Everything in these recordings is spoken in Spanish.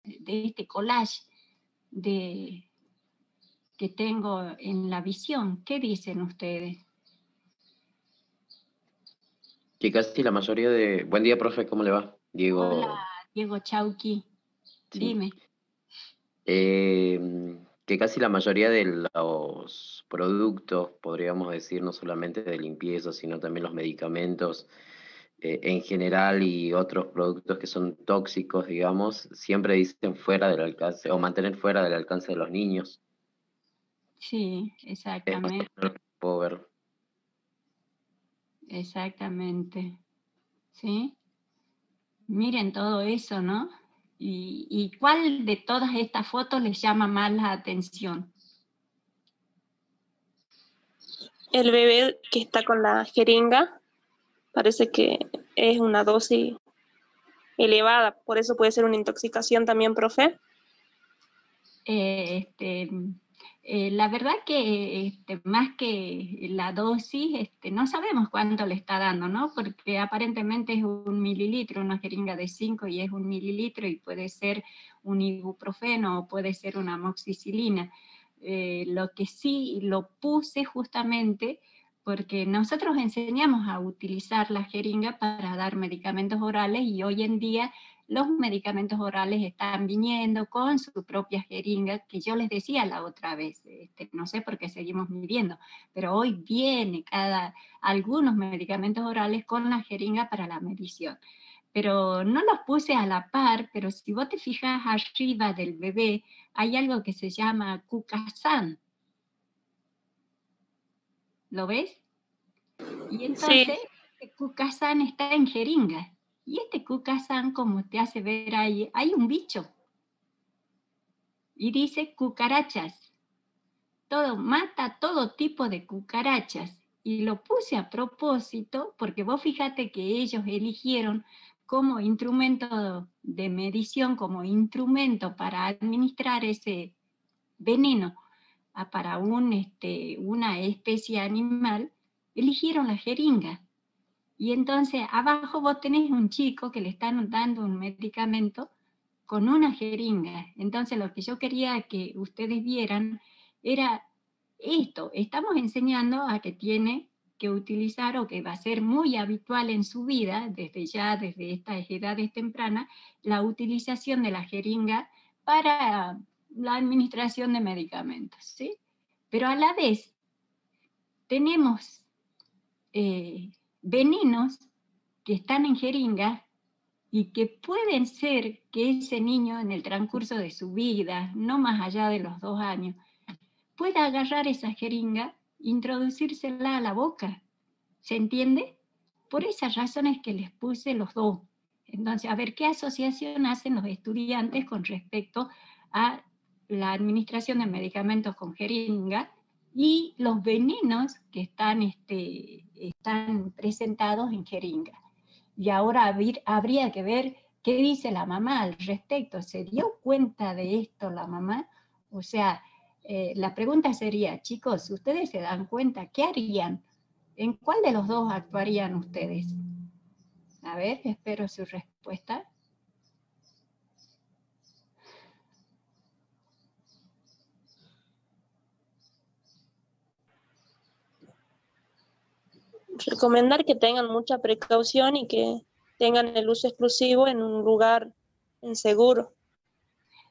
de este collage que tengo en la visión. ¿Qué dicen ustedes? Que casi la mayoría de... Buen día, profe, ¿cómo le va? Hola, Diego. Diego Chauqui, Sí. dime. Que casi la mayoría de los productos, podríamos decir, no solamente de limpieza, sino también los medicamentos en general y otros productos que son tóxicos, digamos, siempre dicen fuera del alcance, o mantener fuera del alcance de los niños. Sí, Es más o exactamente, menos lo que puedo ver. exactamente. ¿Sí? Miren todo eso, ¿no? ¿Y cuál de todas estas fotos les llama más la atención? El bebé que está con la jeringa parece que es una dosis elevada, por eso puede ser una intoxicación también, profe. La verdad que más que la dosis, no sabemos cuánto le está dando, ¿no? Porque aparentemente es 1 mililitro, una jeringa de 5 y es 1 mililitro y puede ser un ibuprofeno o puede ser una amoxicilina. Lo que sí lo puse justamente porque nosotros enseñamos a utilizar la jeringa para dar medicamentos orales y hoy en día los medicamentos orales están viniendo con su propia jeringa, que yo les decía la otra vez, no sé por qué seguimos midiendo, pero hoy viene algunos medicamentos orales con la jeringa para la medición. Pero no los puse a la par, pero si vos te fijas arriba del bebé, hay algo que se llama Kukasan. ¿Lo ves? Y entonces, Sí, este Kukasan está en jeringa. Y este Kukasan, como te hace ver ahí, hay un bicho. Y dice cucarachas. Mata todo tipo de cucarachas. Y lo puse a propósito porque vos fíjate que ellos eligieron como instrumento de medición, como instrumento para administrar ese veneno para una especie animal, eligieron la jeringa. Y entonces abajo vos tenés un chico que le están dando un medicamento con una jeringa. Entonces lo que yo quería que ustedes vieran era esto. Estamos enseñando a que tiene que utilizar o que va a ser muy habitual en su vida, desde estas edades tempranas, la utilización de la jeringa para la administración de medicamentos, ¿sí? Pero a la vez tenemos venenos que están en jeringas y que pueden ser que ese niño en el transcurso de su vida, no más allá de los 2 años, pueda agarrar esa jeringa, introducírsela a la boca. ¿Se entiende? Por esas razones que les puse los dos. Entonces, a ver qué asociación hacen los estudiantes con respecto a la administración de medicamentos con jeringa y los venenos que están presentados en jeringa. Y ahora habría que ver qué dice la mamá al respecto. ¿Se dio cuenta de esto la mamá? O sea, la pregunta sería, chicos, ¿ustedes se dan cuenta? ¿Qué harían? ¿En cuál de los dos actuarían ustedes? A ver, espero su respuesta. recomendar que tengan mucha precaución y que tengan el uso exclusivo en un lugar seguro.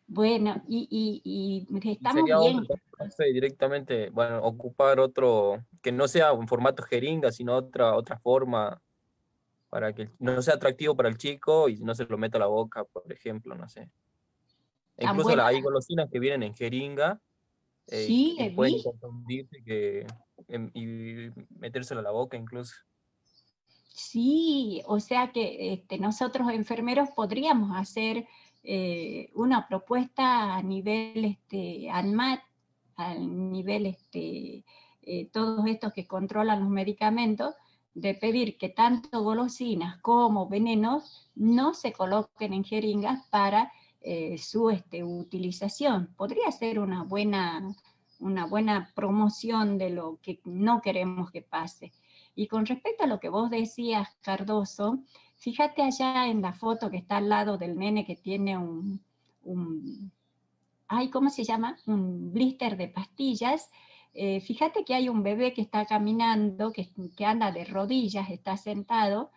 Bueno, y Y estamos sería bien. otro, profe, directamente, bueno, ocupar otro, que no sea un formato jeringa, sino otra forma para que no sea atractivo para el chico y no se lo meta a la boca, por ejemplo, no sé. E Tan incluso buena. hay golosinas que vienen en jeringa Sí, y he pueden visto. confundirse y metérselo a la boca incluso. Sí, o sea que nosotros enfermeros podríamos hacer una propuesta a nivel ANMAT, a nivel todos estos que controlan los medicamentos, de pedir que tanto golosinas como venenos no se coloquen en jeringas para su utilización. Podría ser una buena promoción de lo que no queremos que pase. Y con respecto a lo que vos decías, Cardoso, fíjate allá en la foto que está al lado del nene que tiene un hay, ¿cómo se llama? Un blister de pastillas. Fíjate que hay un bebé que está caminando, que anda de rodillas, está sentado,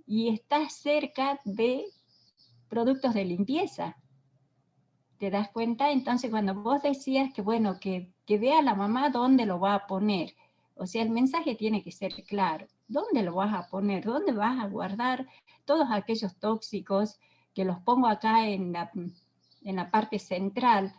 y está cerca de productos de limpieza. ¿Te das cuenta? Entonces, cuando vos decías que, bueno, que vea la mamá dónde lo va a poner, o sea, el mensaje tiene que ser claro. ¿Dónde lo vas a poner? ¿Dónde vas a guardar todos aquellos tóxicos que los pongo acá en la parte central,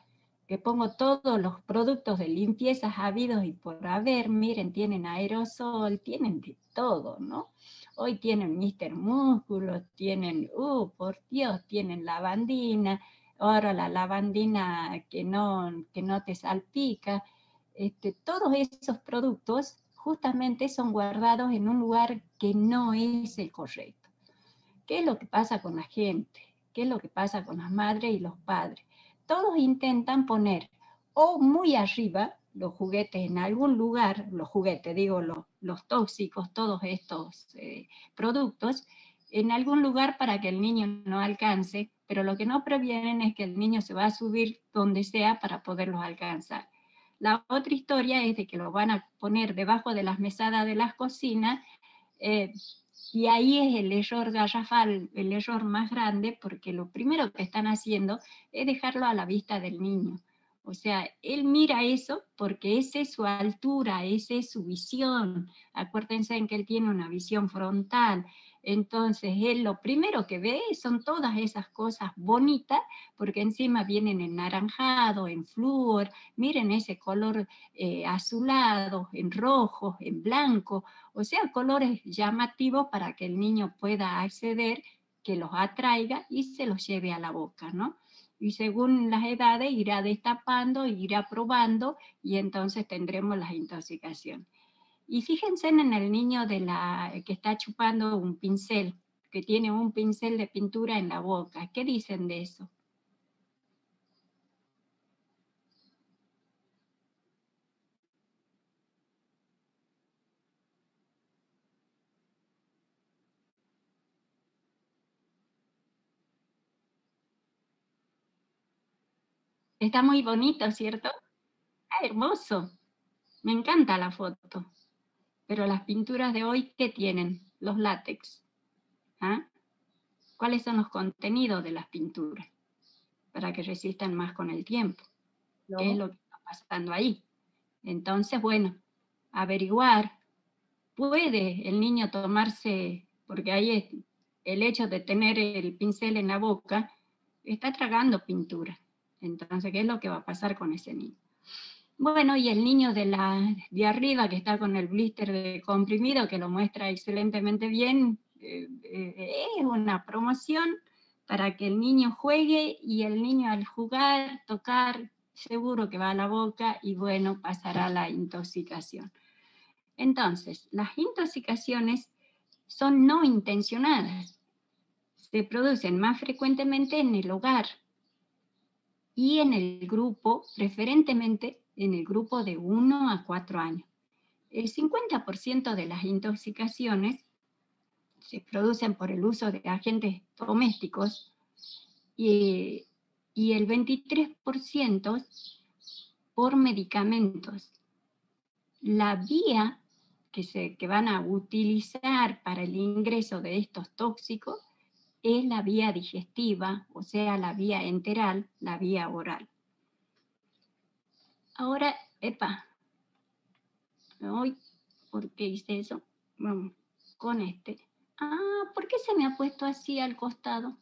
que pongo todos los productos de limpieza habidos y por haber? Miren, tienen aerosol, tienen de todo, ¿no? Hoy tienen Mr. Músculo, tienen, por Dios, tienen lavandina, ahora la lavandina que no te salpica. Todos esos productos justamente son guardados en un lugar que no es el correcto. ¿Qué es lo que pasa con la gente? ¿Qué es lo que pasa con las madres y los padres? Todos intentan poner o muy arriba los juguetes en algún lugar, los juguetes, digo, los tóxicos, todos estos productos, en algún lugar para que el niño no alcance, pero lo que no previenen es que el niño se va a subir donde sea para poderlos alcanzar. La otra historia es de que lo van a poner debajo de las mesadas de las cocinas, y ahí es el error garrafal, el error más grande, porque lo primero que están haciendo es dejarlo a la vista del niño. O sea, él mira eso porque esa es su altura, esa es su visión. Acuérdense en que él tiene una visión frontal. Entonces, él lo primero que ve son todas esas cosas bonitas, porque encima vienen en naranjado, en flúor, miren ese color azulado, en rojo, en blanco, o sea, colores llamativos para que el niño pueda acceder, que los atraiga y se los lleve a la boca, ¿no? Y según las edades irá destapando, irá probando, y entonces tendremos las intoxicaciones. Y fíjense en el niño que está chupando un pincel, que tiene un pincel de pintura en la boca. ¿Qué dicen de eso? Está muy bonito, ¿cierto? Ah, hermoso. Me encanta la foto. Pero las pinturas de hoy, ¿qué tienen? Los látex. ¿Ah? ¿Cuáles son los contenidos de las pinturas? Para que resistan más con el tiempo. No. ¿Qué es lo que está pasando ahí? Entonces, bueno, averiguar. ¿Puede el niño tomarse, porque ahí es el hecho de tener el pincel en la boca, está tragando pintura? Entonces, ¿qué es lo que va a pasar con ese niño? Bueno, y el niño de arriba que está con el blister de comprimido, que lo muestra excelentemente bien, es una promoción para que el niño juegue, y el niño al jugar, tocar, seguro que va a la boca y bueno, pasará la intoxicación. Entonces, las intoxicaciones son no intencionadas, se producen más frecuentemente en el hogar y en el grupo, preferentemente en el grupo de 1 a 4 años. El 50% de las intoxicaciones se producen por el uso de agentes domésticos y el 23% por medicamentos. La vía que van a utilizar para el ingreso de estos tóxicos es la vía digestiva, o sea, la vía enteral, la vía oral. Ahora, hoy, ¿por qué hice eso? Vamos, con este. ¿Por qué se me ha puesto así al costado?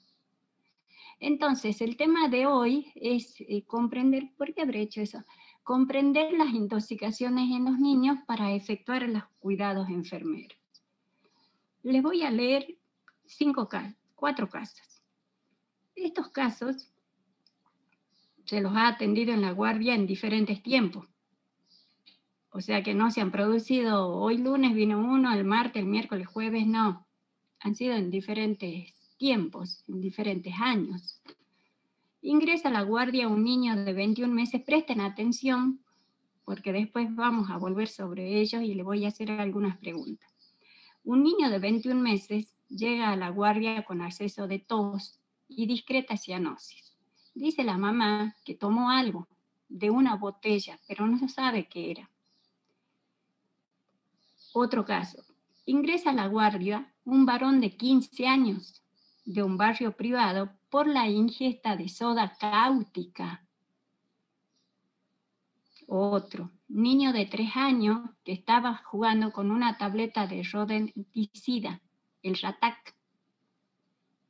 Entonces, el tema de hoy es comprender, ¿por qué habré hecho eso? Comprender las intoxicaciones en los niños para efectuar los cuidados enfermeros. Les voy a leer 4 casos. Estos casos se los ha atendido en la guardia en diferentes tiempos. O sea que no se han producido, hoy lunes vino uno, el martes, el miércoles, jueves, no. Han sido en diferentes tiempos, en diferentes años. Ingresa a la guardia un niño de 21 meses, presten atención, porque después vamos a volver sobre ellos y le voy a hacer algunas preguntas. Un niño de 21 meses llega a la guardia con acceso de tos y discreta cianosis. Dice la mamá que tomó algo de una botella, pero no se sabe qué era. Otro caso. Ingresa a la guardia un varón de 15 años de un barrio privado por la ingesta de soda cáustica. Otro. Niño de 3 años que estaba jugando con una tableta de rodenticida, el Ratac.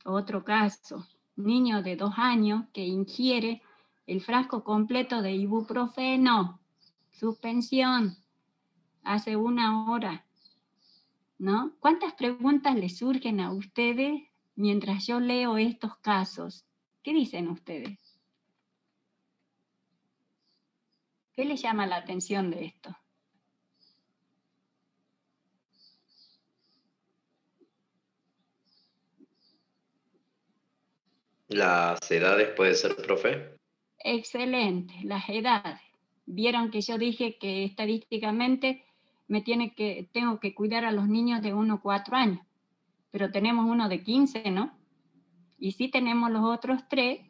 Otro caso. Niño de 2 años que ingiere el frasco completo de ibuprofeno. Suspensión. Hace 1 hora. ¿No? ¿Cuántas preguntas les surgen a ustedes mientras yo leo estos casos? ¿Qué dicen ustedes? ¿Qué les llama la atención de esto? ¿Las edades puede ser, profe? Excelente, las edades. Vieron que yo dije que estadísticamente tengo que cuidar a los niños de 1 a 4 años, pero tenemos uno de 15, ¿no? Y sí tenemos los otros 3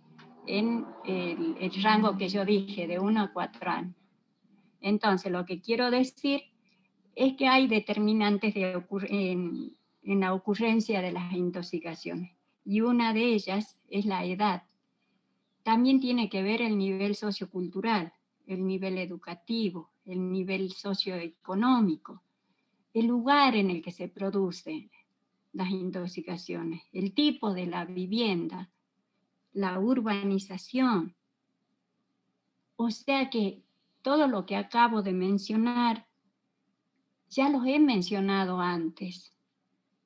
en el rango que yo dije, de 1 a 4 años. Entonces, lo que quiero decir es que hay determinantes en la ocurrencia de las intoxicaciones, y una de ellas es la edad. También tiene que ver el nivel sociocultural, el nivel educativo, el nivel socioeconómico, el lugar en el que se producen las intoxicaciones, el tipo de la vivienda, la urbanización. O sea que todo lo que acabo de mencionar, ya los he mencionado antes.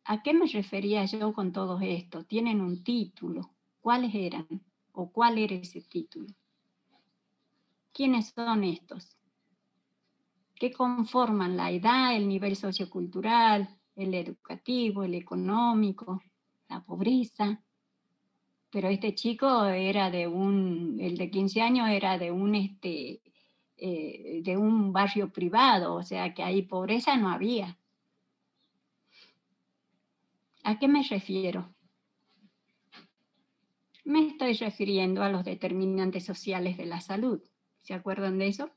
¿A qué me refería yo con todo esto? Tienen un título. ¿Cuáles eran? ¿O cuál era ese título? ¿Quiénes son estos? ¿Qué conforman la edad, el nivel sociocultural, el educativo, el económico, la pobreza? Pero este chico era el de 15 años era de un barrio privado, o sea que ahí pobreza no había. ¿A qué me refiero? Me estoy refiriendo a los determinantes sociales de la salud. ¿Se acuerdan de eso?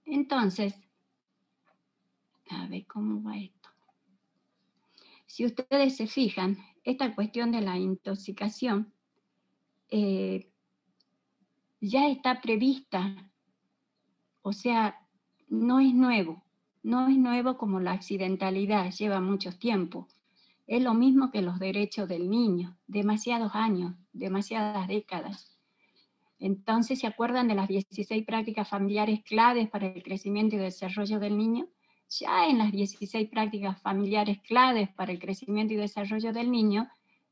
Entonces, a ver cómo va esto. Si ustedes se fijan, esta cuestión de la intoxicación ya está prevista, o sea, no es nuevo como la accidentalidad, lleva mucho tiempo. Es lo mismo que los derechos del niño, demasiados años, demasiadas décadas. Entonces, ¿se acuerdan de las 16 prácticas familiares claves para el crecimiento y desarrollo del niño? Ya en las 16 prácticas familiares claves para el crecimiento y desarrollo del niño,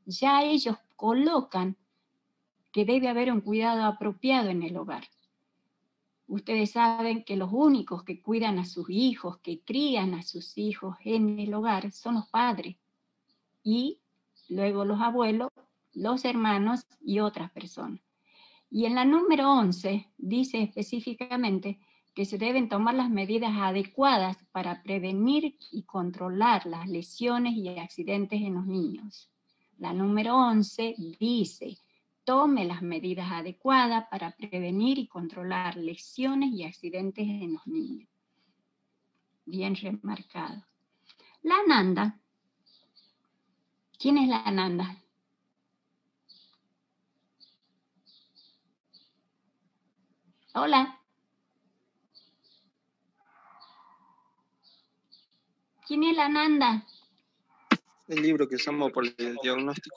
ya ellos colocan que debe haber un cuidado apropiado en el hogar. Ustedes saben que los únicos que cuidan a sus hijos, que crían a sus hijos en el hogar, son los padres. Y luego los abuelos, los hermanos y otras personas. Y en la número 11 dice específicamente que se deben tomar las medidas adecuadas para prevenir y controlar las lesiones y accidentes en los niños. La número 11 dice, tome las medidas adecuadas para prevenir y controlar lesiones y accidentes en los niños. Bien remarcado. La Nanda. ¿Quién es la Nanda? Hola. ¿Quién es la Nanda? El libro que usamos por el diagnóstico.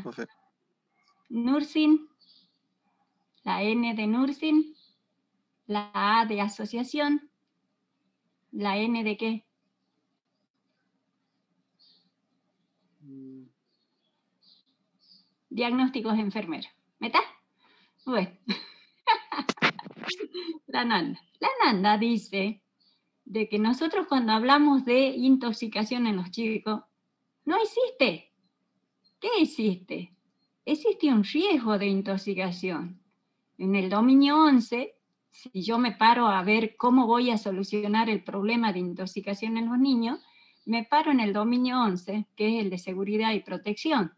Profe. Nursing, la N de nursing, la A de asociación, la N de ¿qué? Diagnósticos enfermeros. ¿Meta? Bueno. La Nanda dice de que nosotros cuando hablamos de intoxicación en los chicos, no existe. ¿Qué existe? Existe un riesgo de intoxicación. En el dominio 11, si yo me paro a ver cómo voy a solucionar el problema de intoxicación en los niños, me paro en el dominio 11, que es el de seguridad y protección.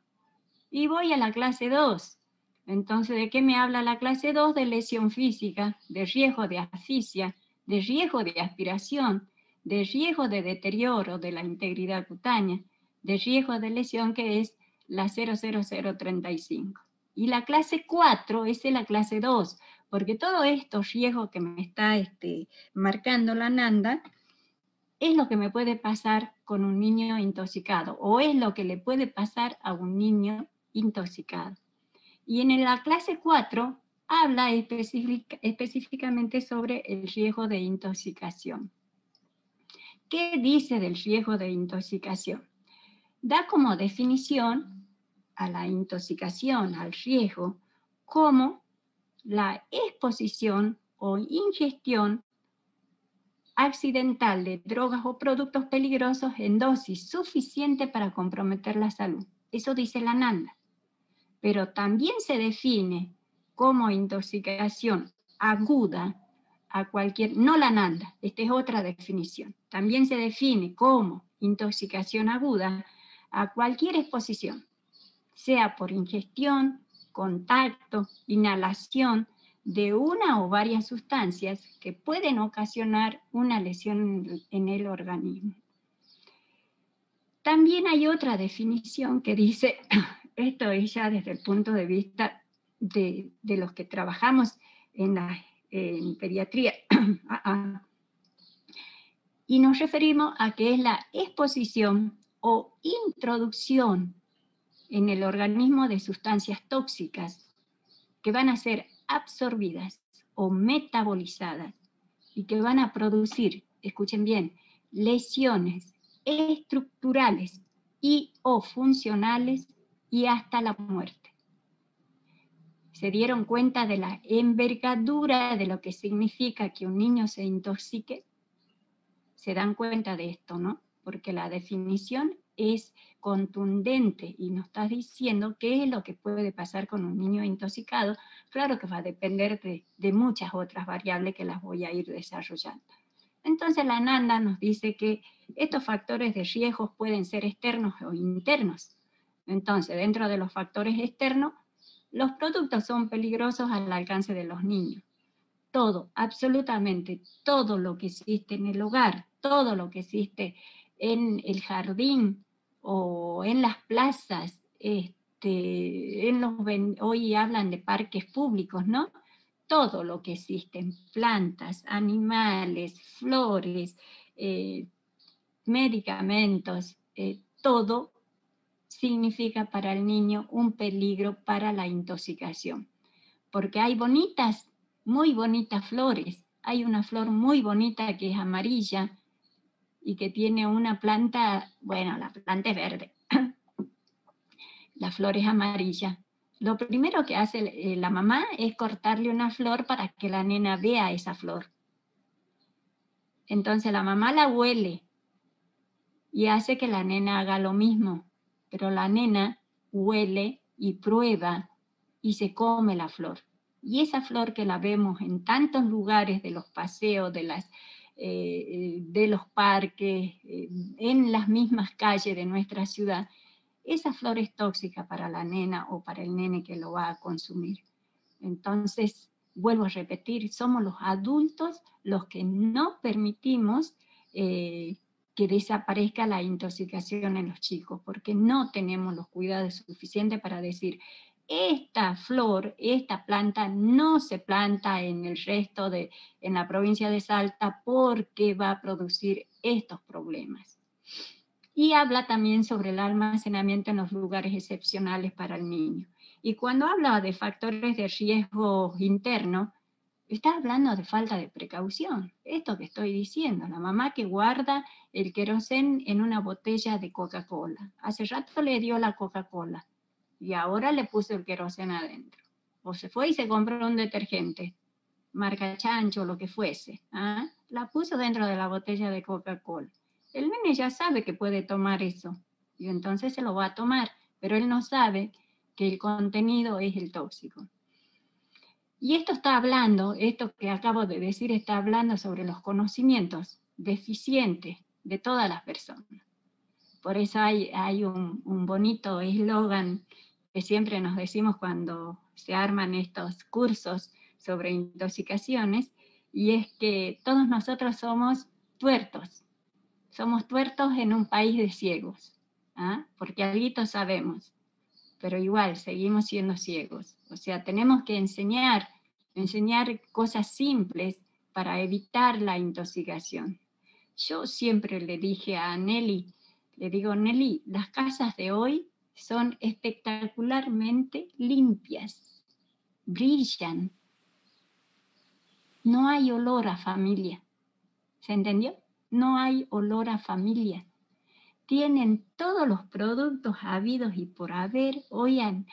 Y voy a la clase 2. Entonces, ¿de qué me habla la clase 2? De lesión física, de riesgo de asfixia, de riesgo de aspiración, de riesgo de deterioro de la integridad cutánea, de riesgo de lesión, que es la 00035. Y la clase 4 es la clase 2, porque todos estos riesgos que me está marcando la Nanda es lo que me puede pasar con un niño intoxicado, o es lo que le puede pasar a un niño intoxicado. Y en la clase 4 habla específicamente sobre el riesgo de intoxicación. ¿Qué dice del riesgo de intoxicación? Da como definición a la intoxicación, al riesgo, como la exposición o ingestión accidental de drogas o productos peligrosos en dosis suficiente para comprometer la salud. Eso dice la Nanda. Pero también se define como intoxicación aguda a cualquier, no la Nanda, esta es otra definición. También se define como intoxicación aguda a cualquier exposición, sea por ingestión, contacto, inhalación de una o varias sustancias que pueden ocasionar una lesión en el organismo. También hay otra definición que dice, esto es ya desde el punto de vista de los que trabajamos en pediatría, y nos referimos a que es la exposición o introducción en el organismo de sustancias tóxicas que van a ser absorbidas o metabolizadas y que van a producir, escuchen bien, lesiones estructurales y o funcionales y hasta la muerte. ¿Se dieron cuenta de la envergadura de lo que significa que un niño se intoxique? Se dan cuenta de esto, ¿no? Porque la definición es contundente y nos está diciendo qué es lo que puede pasar con un niño intoxicado. Claro que va a depender de muchas otras variables que las voy a ir desarrollando. Entonces la Nanda nos dice que estos factores de riesgos pueden ser externos o internos. Entonces, dentro de los factores externos, los productos son peligrosos al alcance de los niños. Todo, absolutamente todo lo que existe en el hogar, todo lo que existe en el jardín o en las plazas, hoy hablan de parques públicos, ¿no? Todo lo que existe, plantas, animales, flores, medicamentos, todo significa para el niño un peligro para la intoxicación. Porque hay bonitas, muy bonitas flores. Hay una flor muy bonita que es amarilla y que tiene una planta, bueno, la planta es verde. La flor es amarilla. Lo primero que hace la mamá es cortarle una flor para que la nena vea esa flor. Entonces la mamá la huele y hace que la nena haga lo mismo, pero la nena huele y prueba y se come la flor. Y esa flor que la vemos en tantos lugares de los paseos, de los parques, en las mismas calles de nuestra ciudad, esa flor es tóxica para la nena o para el nene que lo va a consumir. Entonces, vuelvo a repetir, somos los adultos los que no permitimos que desaparezca la intoxicación en los chicos, porque no tenemos los cuidados suficientes para decir, esta flor, esta planta no se planta en el resto en la provincia de Salta porque va a producir estos problemas. Y habla también sobre el almacenamiento en los lugares excepcionales para el niño. Y cuando habla de factores de riesgo interno, está hablando de falta de precaución. Esto que estoy diciendo, la mamá que guarda el querosén en una botella de Coca-Cola. Hace rato le dio la Coca-Cola y ahora le puso el querosén adentro. O se fue y se compró un detergente, marca Chancho, lo que fuese. ¿Ah? La puso dentro de la botella de Coca-Cola. El nene ya sabe que puede tomar eso y entonces se lo va a tomar, pero él no sabe que el contenido es el tóxico. Y esto que acabo de decir, está hablando sobre los conocimientos deficientes de todas las personas. Por eso hay un bonito eslogan que siempre nos decimos cuando se arman estos cursos sobre intoxicaciones, y es que todos nosotros somos tuertos en un país de ciegos, ¿ah? Porque algo sabemos, pero igual seguimos siendo ciegos. O sea, tenemos que enseñar cosas simples para evitar la intoxicación. Yo siempre le dije a Nelly, le digo, Nelly, las casas de hoy son espectacularmente limpias, brillan, no hay olor a familia. ¿Se entendió? No hay olor a familia. Tienen todos los productos habidos y por haber. Hoy han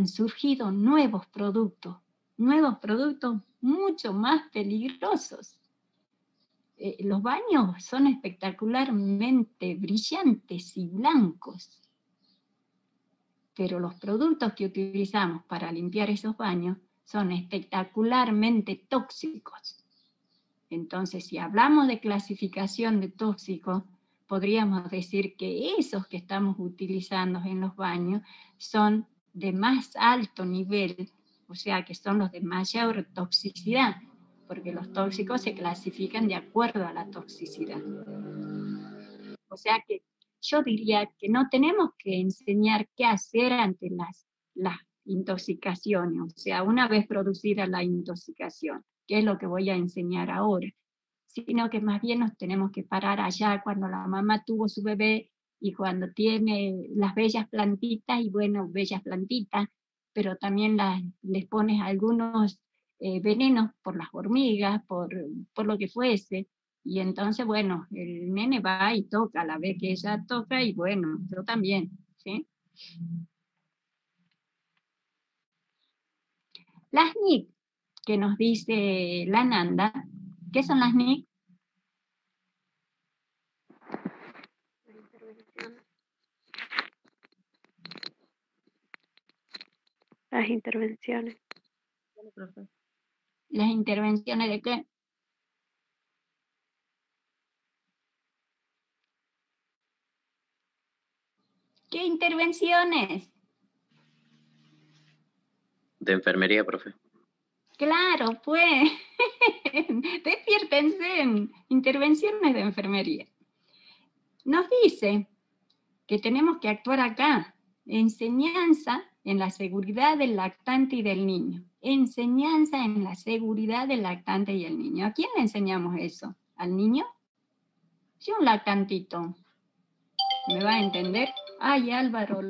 surgido nuevos productos mucho más peligrosos. Los baños son espectacularmente brillantes y blancos, pero los productos que utilizamos para limpiar esos baños son espectacularmente tóxicos. Entonces, si hablamos de clasificación de tóxicos, podríamos decir que esos que estamos utilizando en los baños son de más alto nivel, o sea, que son los de mayor toxicidad, porque los tóxicos se clasifican de acuerdo a la toxicidad. O sea que yo diría que no tenemos que enseñar qué hacer ante las intoxicaciones, o sea, una vez producida la intoxicación, que es lo que voy a enseñar ahora, sino que más bien nos tenemos que parar allá cuando la mamá tuvo su bebé y cuando tiene las bellas plantitas, y bueno, bellas plantitas, pero también les pones algunos venenos por las hormigas, por lo que fuese, y entonces, bueno, el nene va y toca, la vez que ella toca, y bueno, yo también, ¿sí? Las NIC, que nos dice la Nanda, ¿qué son las NIC? Las intervenciones. ¿Las intervenciones de qué? ¿Qué intervenciones? De enfermería, profe. Claro, pues. Despiértense. Intervenciones de enfermería. Nos dice que tenemos que actuar acá. Enseñanza en la seguridad del lactante y del niño. Enseñanza en la seguridad del lactante y el niño. ¿A quién le enseñamos eso? ¿Al niño? Sí, un lactantito. ¿Me va a entender? Ay, Álvaro,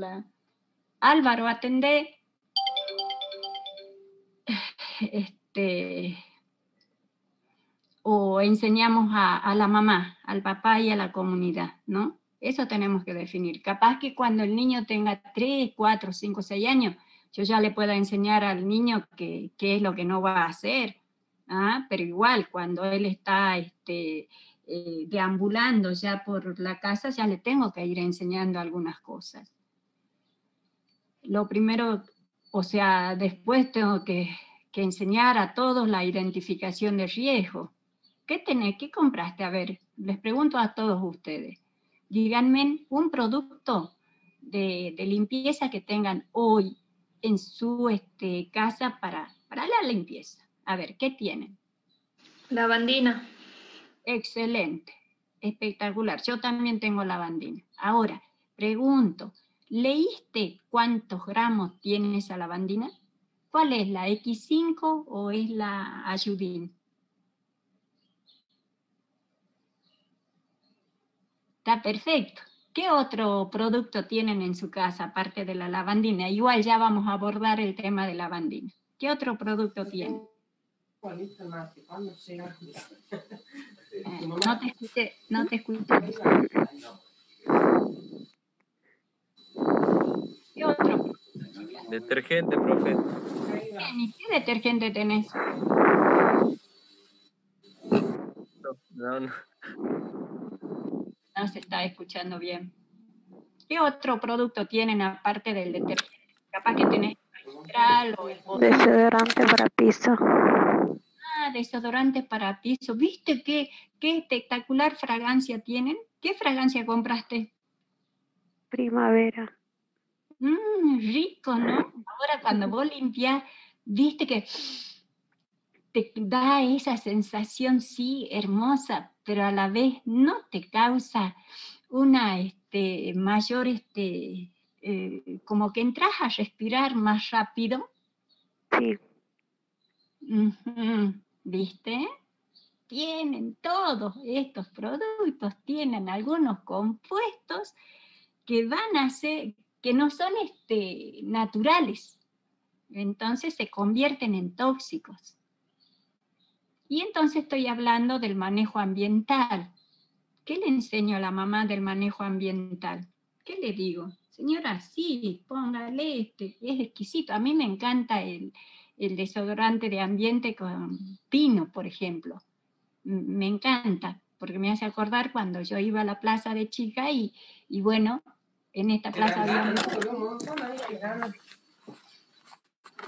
Álvaro, atendé. O enseñamos a la mamá, al papá y a la comunidad, ¿no? Eso tenemos que definir. Capaz que cuando el niño tenga 3, 4, 5, 6 años, yo ya le pueda enseñar al niño qué es lo que no va a hacer, ¿ah? Pero igual, cuando él está deambulando ya por la casa, ya le tengo que ir enseñando algunas cosas. Lo primero, o sea, después tengo que enseñar a todos la identificación de riesgo. ¿Qué tenés? ¿Qué compraste? A ver, les pregunto a todos ustedes. Díganme un producto de limpieza que tengan hoy en su casa para la limpieza. A ver, ¿qué tienen? Lavandina. Excelente, espectacular. Yo también tengo lavandina. Ahora, pregunto, ¿leíste cuántos gramos tiene esa lavandina? ¿Cuál es, la X5 o es la Ayudín? Está perfecto. ¿Qué otro producto tienen en su casa aparte de la lavandina? Igual ya vamos a abordar el tema de lavandina. ¿Qué otro producto tienen? No te escuché. ¿Qué otro producto? Detergente, profe. ¿Y qué detergente tenés? No. No se está escuchando bien. ¿Qué otro producto tienen aparte del detergente? Capaz que tenés el magistral o el botón. Desodorante para piso. Ah, desodorantes para piso. ¿Viste qué espectacular fragancia tienen? ¿Qué fragancia compraste? Primavera. Rico, ¿no? Ahora cuando vos limpias, viste que te da esa sensación, sí, hermosa, pero a la vez no te causa una mayor, como que entras a respirar más rápido. Sí. ¿Viste? Tienen todos estos productos, tienen algunos compuestos que van a ser, que no son naturales, entonces se convierten en tóxicos. Y entonces estoy hablando del manejo ambiental. ¿Qué le enseño a la mamá del manejo ambiental? ¿Qué le digo? Señora, sí, póngale es exquisito. A mí me encanta el desodorante de ambiente con pino, por ejemplo. Me encanta, porque me hace acordar cuando yo iba a la plaza de chica y bueno, en esta plaza había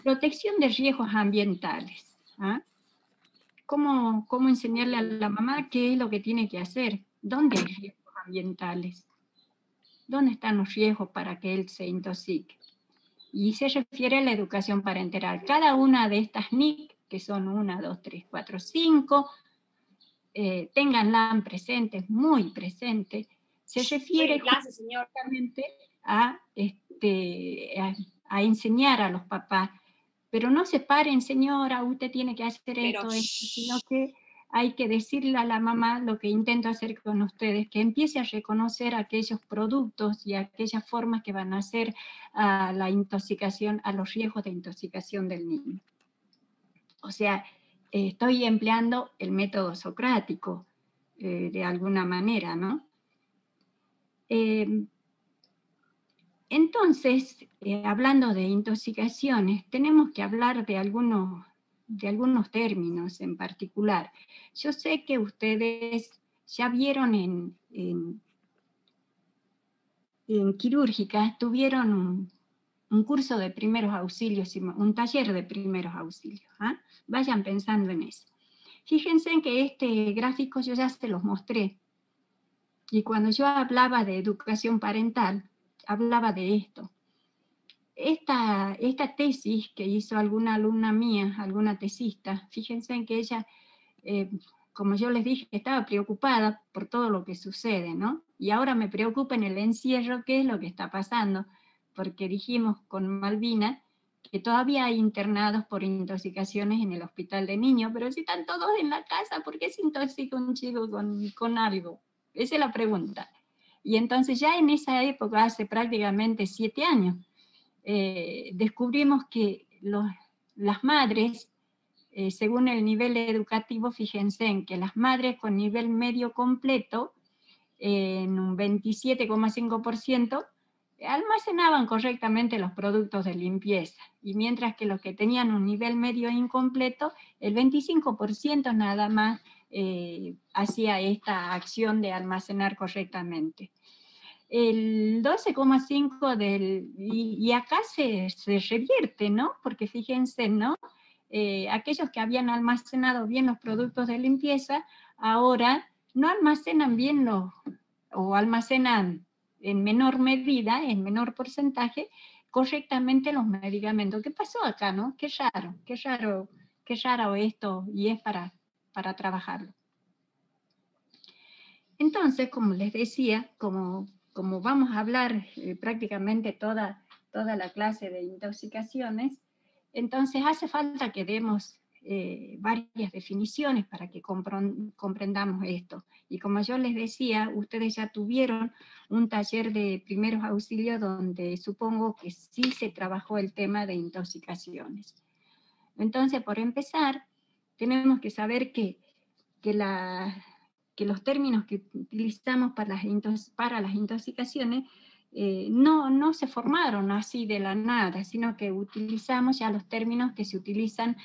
protección de riesgos ambientales. ¿Ah? ¿Cómo enseñarle a la mamá qué es lo que tiene que hacer? ¿Dónde hay riesgos ambientales? ¿Dónde están los riesgos para que él se intoxique? Y se refiere a la educación parental. Cada una de estas NIC, que son 1, 2, 3, 4, 5, ténganla presentes, muy presentes, se refiere justamente a enseñar a los papás. Pero no se paren, señora, usted tiene que hacer esto, sino que hay que decirle a la mamá lo que intento hacer con ustedes, que empiece a reconocer aquellos productos y aquellas formas que van a hacer a la intoxicación, a los riesgos de intoxicación del niño. O sea, estoy empleando el método socrático, de alguna manera, ¿no? Entonces, hablando de intoxicaciones, tenemos que hablar de algunos términos en particular. Yo sé que ustedes ya vieron en quirúrgica, tuvieron un curso de primeros auxilios, un taller de primeros auxilios. ¿Ah? Vayan pensando en eso. Fíjense en que este gráfico yo ya se los mostré. Y cuando yo hablaba de educación parental, hablaba de esto. Esta tesis que hizo alguna alumna mía, alguna tesista, fíjense en que ella, como yo les dije, estaba preocupada por todo lo que sucede, ¿no? Y ahora me preocupa en el encierro qué es lo que está pasando, porque dijimos con Malvina que todavía hay internados por intoxicaciones en el hospital de niños, pero si están todos en la casa, ¿por qué se intoxica un chico con algo? Esa es la pregunta. Y entonces ya en esa época, hace prácticamente 7 años, descubrimos que las madres, según el nivel educativo, fíjense en que las madres con nivel medio completo, en un 27,5%, almacenaban correctamente los productos de limpieza, y mientras que los que tenían un nivel medio incompleto, el 25% nada más hacía esta acción de almacenar correctamente. El 12,5% y acá se revierte, ¿no? Porque fíjense, ¿no? Aquellos que habían almacenado bien los productos de limpieza, ahora no almacenan bien o almacenan en menor medida, en menor porcentaje, correctamente los medicamentos. ¿Qué pasó acá, no? Qué raro esto, y es para trabajarlo. Entonces, como les decía, como vamos a hablar prácticamente toda la clase de intoxicaciones, entonces hace falta que demos varias definiciones para que comprendamos esto. Y como yo les decía, ustedes ya tuvieron un taller de primeros auxilios donde supongo que sí se trabajó el tema de intoxicaciones. Entonces, por empezar, tenemos que saber que los términos que utilizamos para las intoxicaciones no se formaron así de la nada, sino que utilizamos ya los términos que se utilizan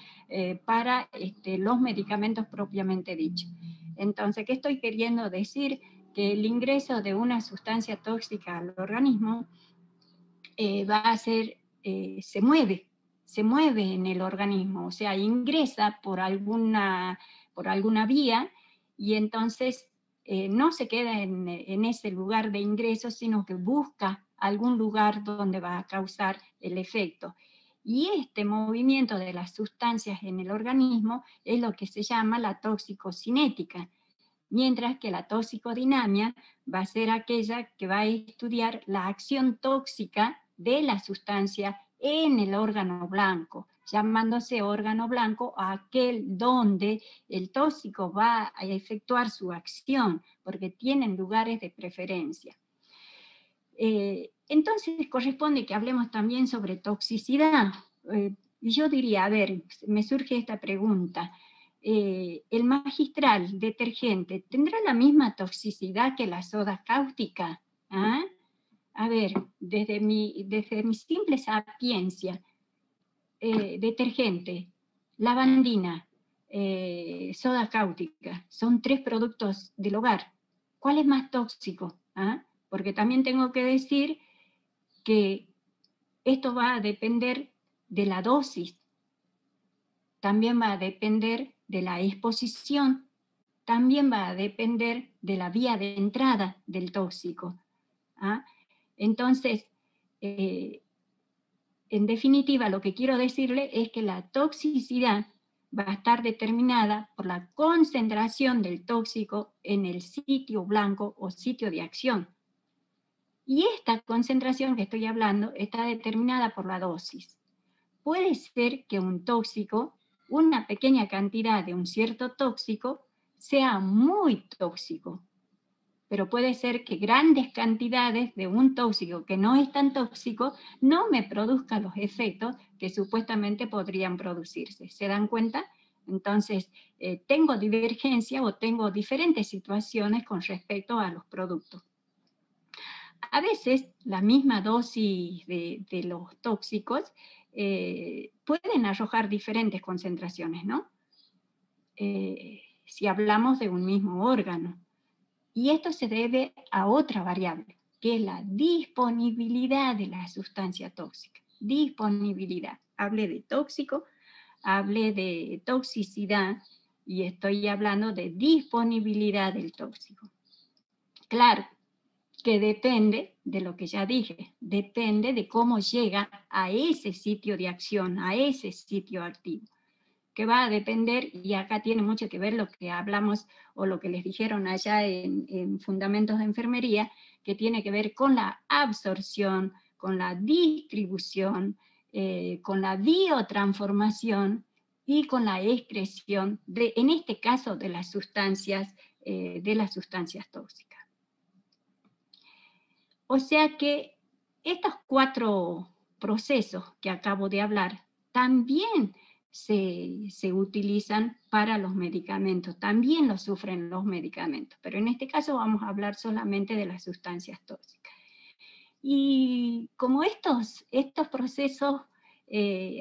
para los medicamentos propiamente dichos. Entonces, ¿qué estoy queriendo decir? Que el ingreso de una sustancia tóxica al organismo va a ser, se mueve en el organismo, o sea, ingresa por alguna vía, y entonces no se queda en ese lugar de ingreso, sino que busca algún lugar donde va a causar el efecto. Y este movimiento de las sustancias en el organismo es lo que se llama la toxicocinética, mientras que la toxicodinamia va a ser aquella que va a estudiar la acción tóxica de la sustancia en el órgano blanco, llamándose órgano blanco a aquel donde el tóxico va a efectuar su acción, porque tienen lugares de preferencia. Entonces corresponde que hablemos también sobre toxicidad. Yo diría, a ver, me surge esta pregunta. ¿El magistral detergente tendrá la misma toxicidad que la soda cáustica? ¿Ah? A ver, desde mi simple sapiencia, detergente, lavandina, soda cáustica, son 3 productos del hogar. ¿Cuál es más tóxico? ¿Ah? Porque también tengo que decir que esto va a depender de la dosis, también va a depender de la exposición, también va a depender de la vía de entrada del tóxico. ¿Ah? Entonces, en definitiva, lo que quiero decirle es que la toxicidad va a estar determinada por la concentración del tóxico en el sitio blanco o sitio de acción. Y esta concentración que estoy hablando está determinada por la dosis. Puede ser que un tóxico, una pequeña cantidad de un cierto tóxico, sea muy tóxico, pero puede ser que grandes cantidades de un tóxico que no es tan tóxico no me produzcan los efectos que supuestamente podrían producirse. ¿Se dan cuenta? Entonces, tengo divergencia o tengo diferentes situaciones con respecto a los productos. A veces la misma dosis de los tóxicos pueden arrojar diferentes concentraciones, ¿no? Si hablamos de un mismo órgano. Y esto se debe a otra variable, que es la disponibilidad de la sustancia tóxica. Disponibilidad. Hablé de tóxico, hablé de toxicidad y estoy hablando de disponibilidad del tóxico. Claro, que depende de lo que ya dije, depende de cómo llega a ese sitio de acción, a ese sitio activo, que va a depender, y acá tiene mucho que ver lo que hablamos o lo que les dijeron allá en Fundamentos de Enfermería, que tiene que ver con la absorción, con la distribución, con la biotransformación y con la excreción, en este caso, de las sustancias tóxicas. O sea que estos 4 procesos que acabo de hablar también se utilizan para los medicamentos, también los sufren los medicamentos, pero en este caso vamos a hablar solamente de las sustancias tóxicas. Y como estos procesos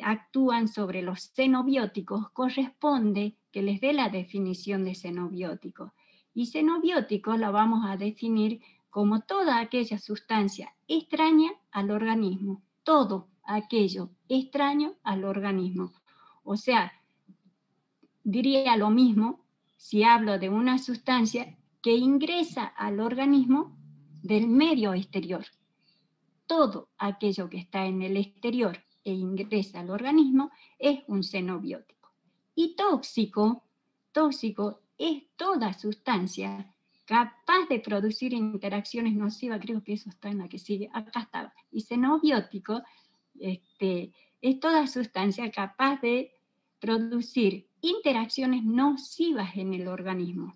actúan sobre los xenobióticos, corresponde que les dé la definición de xenobiótico. Y xenobiótico lo vamos a definir como toda aquella sustancia extraña al organismo, todo aquello extraño al organismo. O sea, diría lo mismo si hablo de una sustancia que ingresa al organismo del medio exterior. Todo aquello que está en el exterior e ingresa al organismo es un xenobiótico. Y tóxico es toda sustancia capaz de producir interacciones nocivas, creo que eso está en la que sigue, acá estaba. Y xenobiótico es toda sustancia capaz de producir interacciones nocivas en el organismo.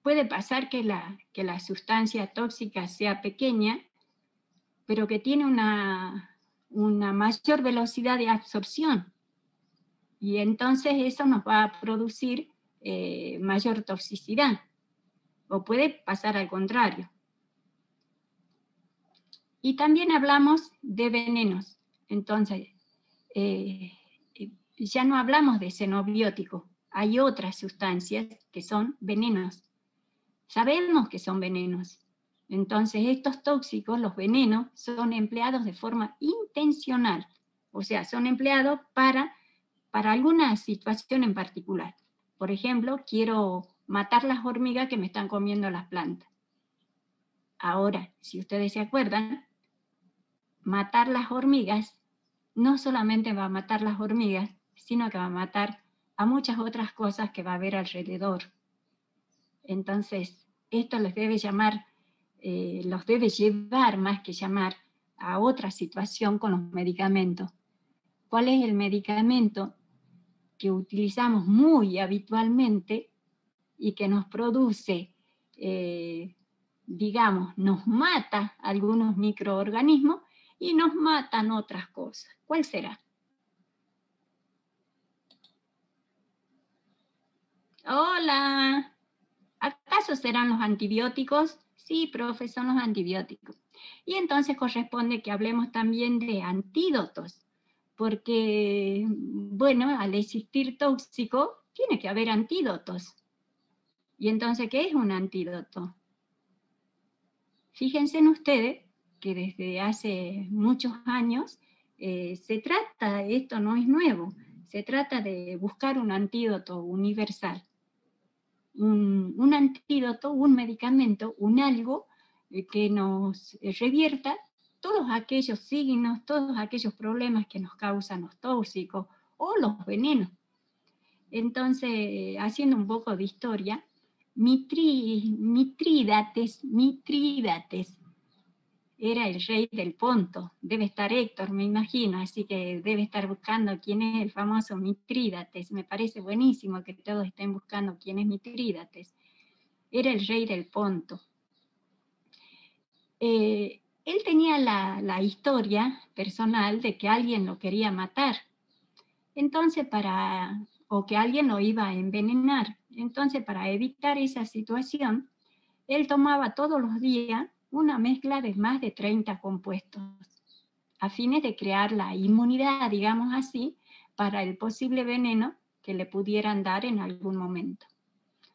Puede pasar que la sustancia tóxica sea pequeña, pero que tiene una mayor velocidad de absorción. Y entonces eso nos va a producir mayor toxicidad. O puede pasar al contrario. Y también hablamos de venenos. Entonces, ya no hablamos de xenobióticos. Hay otras sustancias que son venenos. Sabemos que son venenos. Entonces, estos tóxicos, los venenos, son empleados de forma intencional. O sea, son empleados para alguna situación en particular. Por ejemplo, quiero matar las hormigas que me están comiendo las plantas. Ahora, si ustedes se acuerdan, matar las hormigas no solamente va a matar las hormigas, sino que va a matar a muchas otras cosas que va a haber alrededor. Entonces, esto les debe llamar, los debe llevar más que llamar a otra situación con los medicamentos. ¿Cuál es el medicamento que utilizamos muy habitualmente y que nos produce, digamos, nos mata algunos microorganismos y nos matan otras cosas? ¿Cuál será? Hola, ¿acaso serán los antibióticos? Sí, profe, son los antibióticos. Y entonces corresponde que hablemos también de antídotos, porque, bueno, al existir tóxico, tiene que haber antídotos. Y entonces, ¿qué es un antídoto? Fíjense en ustedes que desde hace muchos años se trata, esto no es nuevo, se trata de buscar un antídoto universal. Un antídoto, un medicamento, un algo que nos revierta todos aquellos signos, todos aquellos problemas que nos causan los tóxicos o los venenos. Entonces, haciendo un poco de historia, Mitrídates era el rey del Ponto. Debe estar Héctor, me imagino, así que debe estar buscando quién es el famoso Mitrídates. Me parece buenísimo que todos estén buscando quién es Mitrídates. Era el rey del Ponto. Él tenía la historia personal de que alguien lo quería matar. Entonces, o que alguien lo iba a envenenar. Entonces, para evitar esa situación, él tomaba todos los días una mezcla de más de 30 compuestos, a fines de crear la inmunidad, digamos así, para el posible veneno que le pudieran dar en algún momento.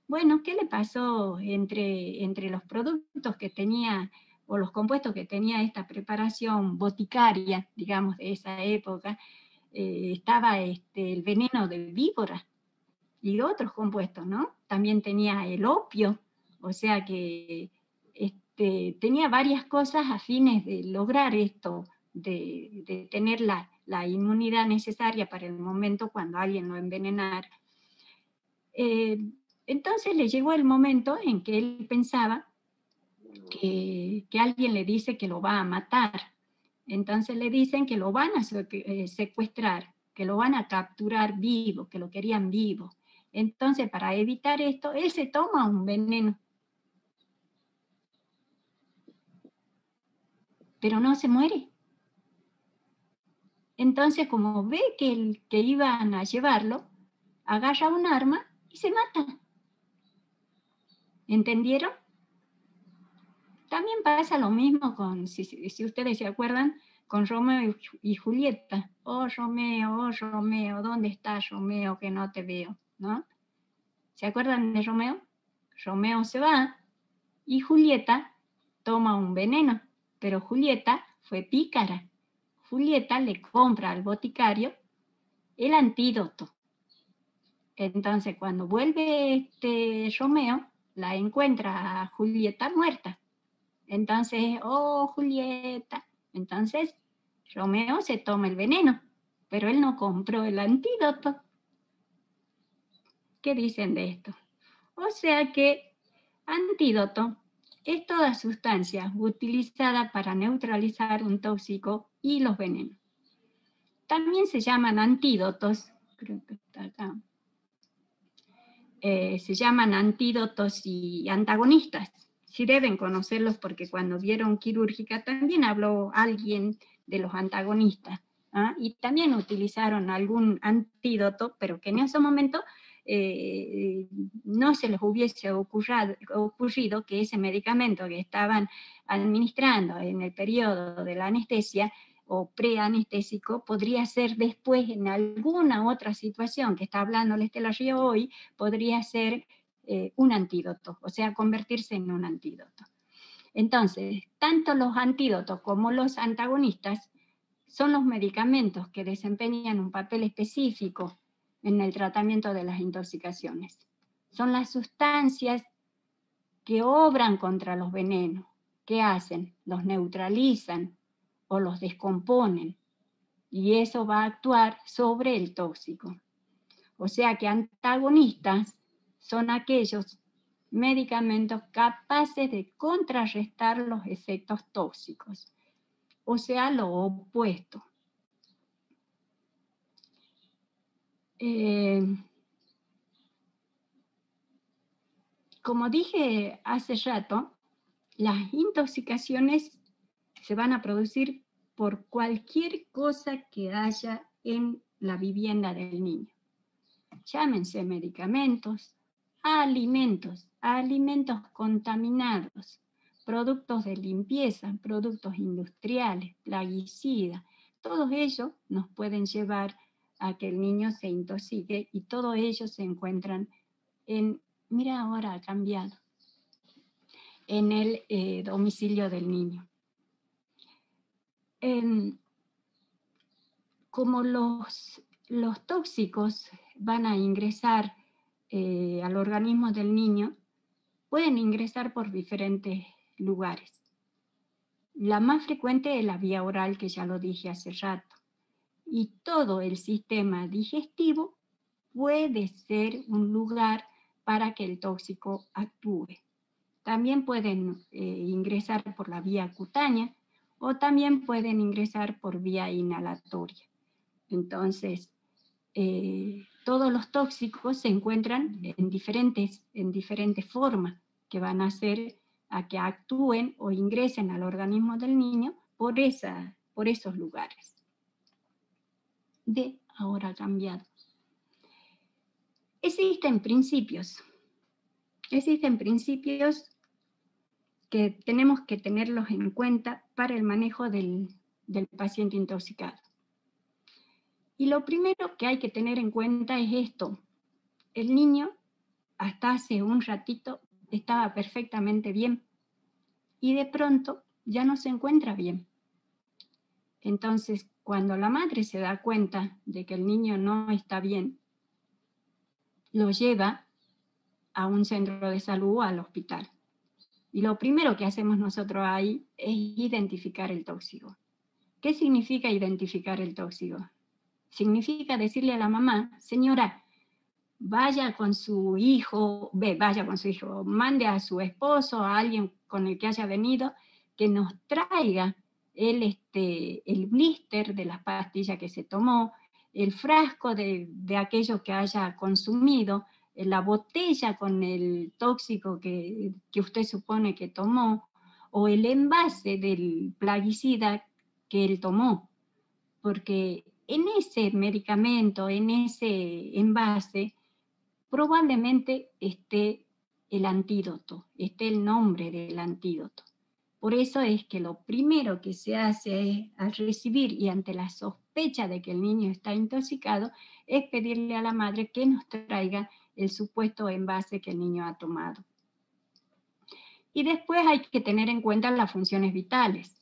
Bueno, ¿qué le pasó entre los productos que tenía, o los compuestos que tenía esta preparación boticaria, digamos, de esa época? Estaba el veneno de víbora y otros compuestos, ¿no? También tenía el opio, o sea que tenía varias cosas a fines de lograr esto, de tener la inmunidad necesaria para el momento cuando alguien lo envenenara. Entonces le llegó el momento en que él pensaba que alguien le dice que lo va a matar. Entonces le dicen que lo van a secuestrar, que lo van a capturar vivo, que lo querían vivo. Entonces, para evitar esto, él se toma un veneno. Pero no se muere. Entonces, como ve que iban a llevarlo, agarra un arma y se mata. ¿Entendieron? También pasa lo mismo con, si ustedes se acuerdan, con Romeo y Julieta. Oh Romeo, ¿dónde estás, Romeo, que no te veo? ¿No? ¿Se acuerdan de Romeo? Romeo se va y Julieta toma un veneno, pero Julieta fue pícara. Julieta le compra al boticario el antídoto. Entonces, cuando vuelve Romeo, la encuentra a Julieta muerta. Entonces, oh, Julieta. Entonces, Romeo se toma el veneno, pero él no compró el antídoto. ¿Qué dicen de esto? O sea que antídoto es toda sustancia utilizada para neutralizar un tóxico y los venenos. También se llaman antídotos, creo que está acá. Se llaman antídotos y antagonistas. Sí deben conocerlos porque cuando vieron quirúrgica también habló alguien de los antagonistas. ¿Ah? Y también utilizaron algún antídoto, pero que en ese momento no se les hubiese ocurrido que ese medicamento que estaban administrando en el periodo de la anestesia o preanestésico podría ser después en alguna otra situación que está hablando Estela Río hoy, podría ser un antídoto, o sea, convertirse en un antídoto. Entonces, tanto los antídotos como los antagonistas son los medicamentos que desempeñan un papel específico en el tratamiento de las intoxicaciones. son las sustancias que obran contra los venenos. ¿Qué hacen? Los neutralizan o los descomponen. Y eso va a actuar sobre el tóxico. O sea que antagonistas son aquellos medicamentos capaces de contrarrestar los efectos tóxicos. O sea, lo opuesto. Como dije hace rato, las intoxicaciones se van a producir por cualquier cosa que haya en la vivienda del niño. Llámense medicamentos, alimentos contaminados, productos de limpieza, productos industriales, plaguicidas. Todos ellos nos pueden llevar a que el niño se intoxique y todos ellos se encuentran en, mira ahora ha cambiado, en el domicilio del niño. Como los tóxicos van a ingresar al organismo del niño, pueden ingresar por diferentes lugares. La más frecuente es la vía oral, que ya lo dije hace rato. Y todo el sistema digestivo puede ser un lugar para que el tóxico actúe. También pueden ingresar por la vía cutánea o también pueden ingresar por vía inhalatoria. Entonces, todos los tóxicos se encuentran en diferentes formas que van a hacer a que actúen o ingresen al organismo del niño por esos lugares. Ahora ha cambiado. Existen principios que tenemos que tenerlos en cuenta para el manejo del paciente intoxicado. Y lo primero que hay que tener en cuenta es esto. El niño, hasta hace un ratito, estaba perfectamente bien y de pronto ya no se encuentra bien. Entonces, cuando la madre se da cuenta de que el niño no está bien, lo lleva a un centro de salud o al hospital. Y lo primero que hacemos nosotros ahí es identificar el tóxico. ¿Qué significa identificar el tóxico? Significa decirle a la mamá, señora, vaya con su hijo, mande a su esposo, a alguien con el que haya venido, que nos traiga el blister de las pastillas que se tomó, el frasco de aquello que haya consumido, la botella con el tóxico que usted supone que tomó, o el envase del plaguicida que él tomó, porque en ese medicamento, en ese envase, probablemente esté el antídoto, esté el nombre del antídoto. Por eso es que lo primero que se hace es, al recibir y ante la sospecha de que el niño está intoxicado, es pedirle a la madre que nos traiga el supuesto envase que el niño ha tomado. Y después hay que tener en cuenta las funciones vitales.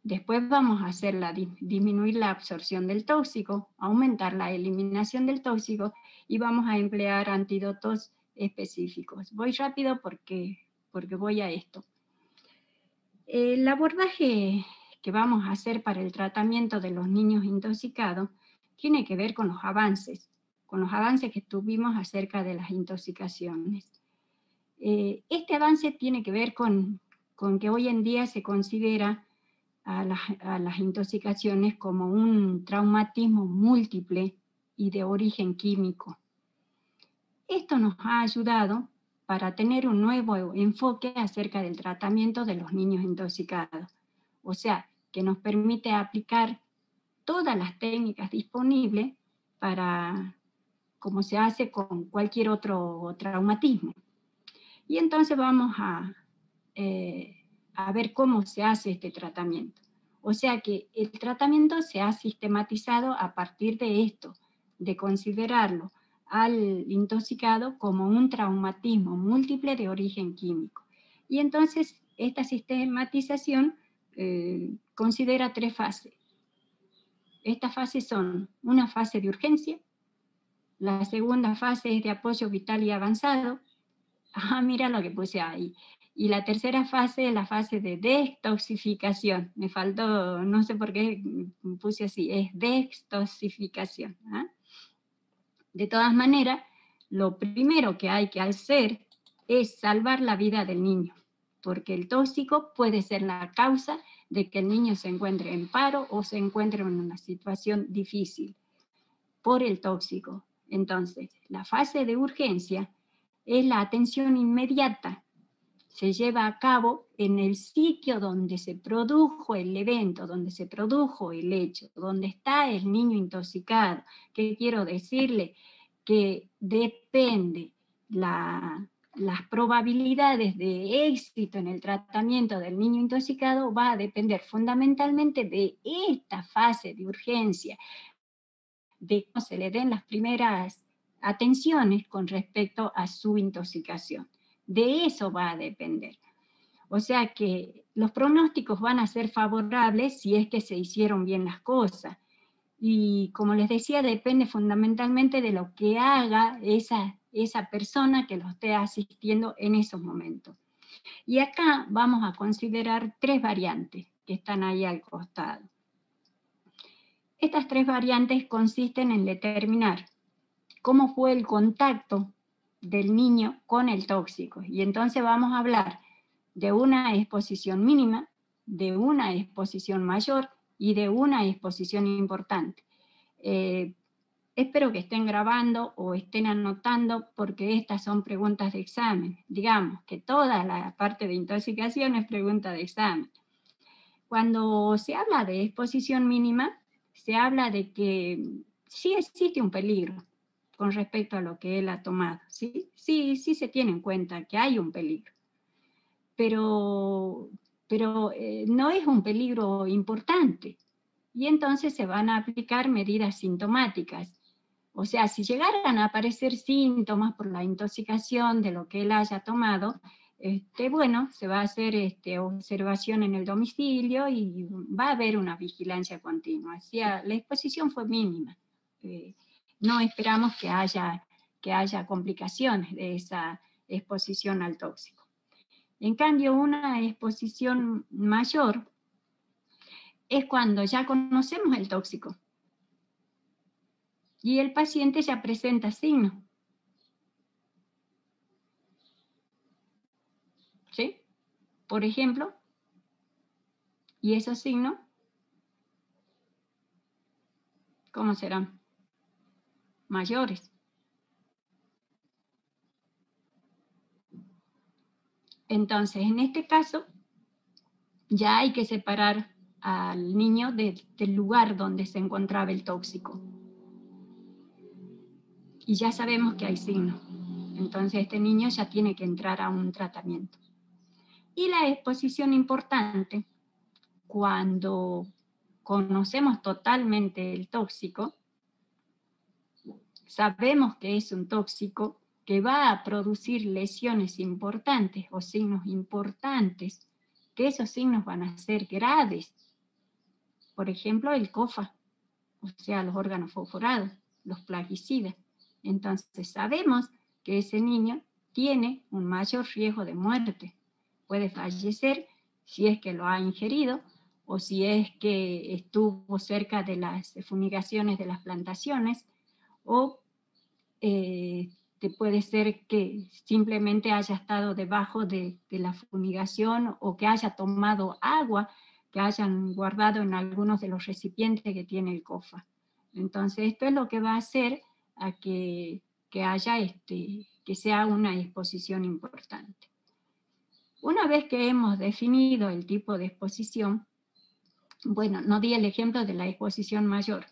Después vamos a hacerla disminuir la absorción del tóxico, aumentar la eliminación del tóxico y vamos a emplear antídotos específicos. Voy rápido porque voy a esto. El abordaje que vamos a hacer para el tratamiento de los niños intoxicados tiene que ver con los avances que tuvimos acerca de las intoxicaciones. Este avance tiene que ver con que hoy en día se considera a las intoxicaciones como un traumatismo múltiple y de origen químico. Esto nos ha ayudado para tener un nuevo enfoque acerca del tratamiento de los niños intoxicados. O sea, que nos permite aplicar todas las técnicas disponibles para, como se hace con cualquier otro traumatismo. Y entonces vamos a ver cómo se hace este tratamiento. O sea que el tratamiento se ha sistematizado a partir de esto, de considerarlo al intoxicado como un traumatismo múltiple de origen químico. Y entonces esta sistematización considera 3 fases. Estas fases son una fase de urgencia, La segunda fase es de apoyo vital y avanzado. Ah, mira lo que puse ahí. Y la tercera fase es la fase de detoxificación. Me faltó, no sé por qué puse así, es detoxificación. ¿Ah? De todas maneras, lo primero que hay que hacer es salvar la vida del niño, porque el tóxico puede ser la causa de que el niño se encuentre en paro o se encuentre en una situación difícil por el tóxico. Entonces, la fase de urgencia es la atención inmediata. Se lleva a cabo en el sitio donde se produjo el evento, donde se produjo el hecho, donde está el niño intoxicado. ¿Qué quiero decirle? Que depende las probabilidades de éxito en el tratamiento del niño intoxicado va a depender fundamentalmente de esta fase de urgencia, de cómo se le den las primeras atenciones con respecto a su intoxicación. De eso va a depender. O sea que los pronósticos van a ser favorables si es que se hicieron bien las cosas. Y como les decía, depende fundamentalmente de lo que haga esa persona que lo esté asistiendo en esos momentos. Y acá vamos a considerar 3 variantes que están ahí al costado. Estas 3 variantes consisten en determinar cómo fue el contacto del niño con el tóxico. Y entonces vamos a hablar de una exposición mínima, de una exposición mayor y de una exposición importante. Espero que estén grabando o estén anotando porque estas son preguntas de examen. Digamos que toda la parte de intoxicación es pregunta de examen. Cuando se habla de exposición mínima, se habla de que sí existe un peligro con respecto a lo que él ha tomado. Sí se tiene en cuenta que hay un peligro. Pero no es un peligro importante. Y entonces se van a aplicar medidas sintomáticas. O sea, si llegaran a aparecer síntomas por la intoxicación de lo que él haya tomado, bueno, se va a hacer observación en el domicilio y va a haber una vigilancia continua. O sea, la exposición fue mínima. No esperamos que haya complicaciones de esa exposición al tóxico. En cambio, una exposición mayor es cuando ya conocemos el tóxico y el paciente ya presenta signos. ¿Sí? Por ejemplo, y esos signos, ¿cómo serán? Mayores. Entonces, en este caso, ya hay que separar al niño del lugar donde se encontraba el tóxico. Y ya sabemos que hay signos. Entonces, este niño ya tiene que entrar a un tratamiento. Y la exposición importante, cuando conocemos totalmente el tóxico, sabemos que es un tóxico que va a producir lesiones importantes o signos importantes, que esos signos van a ser graves. Por ejemplo, el COFA, o sea, los órganos fosforados, los plaguicidas. Entonces sabemos que ese niño tiene un mayor riesgo de muerte. Puede fallecer si es que lo ha ingerido o si es que estuvo cerca de las fumigaciones de las plantaciones, o puede ser que simplemente haya estado debajo de la fumigación o que haya tomado agua que hayan guardado en algunos de los recipientes que tiene el COFA. Entonces esto es lo que va a hacer a que haya que sea una exposición importante. Una vez que hemos definido el tipo de exposición, bueno, no di el ejemplo de la exposición mayor.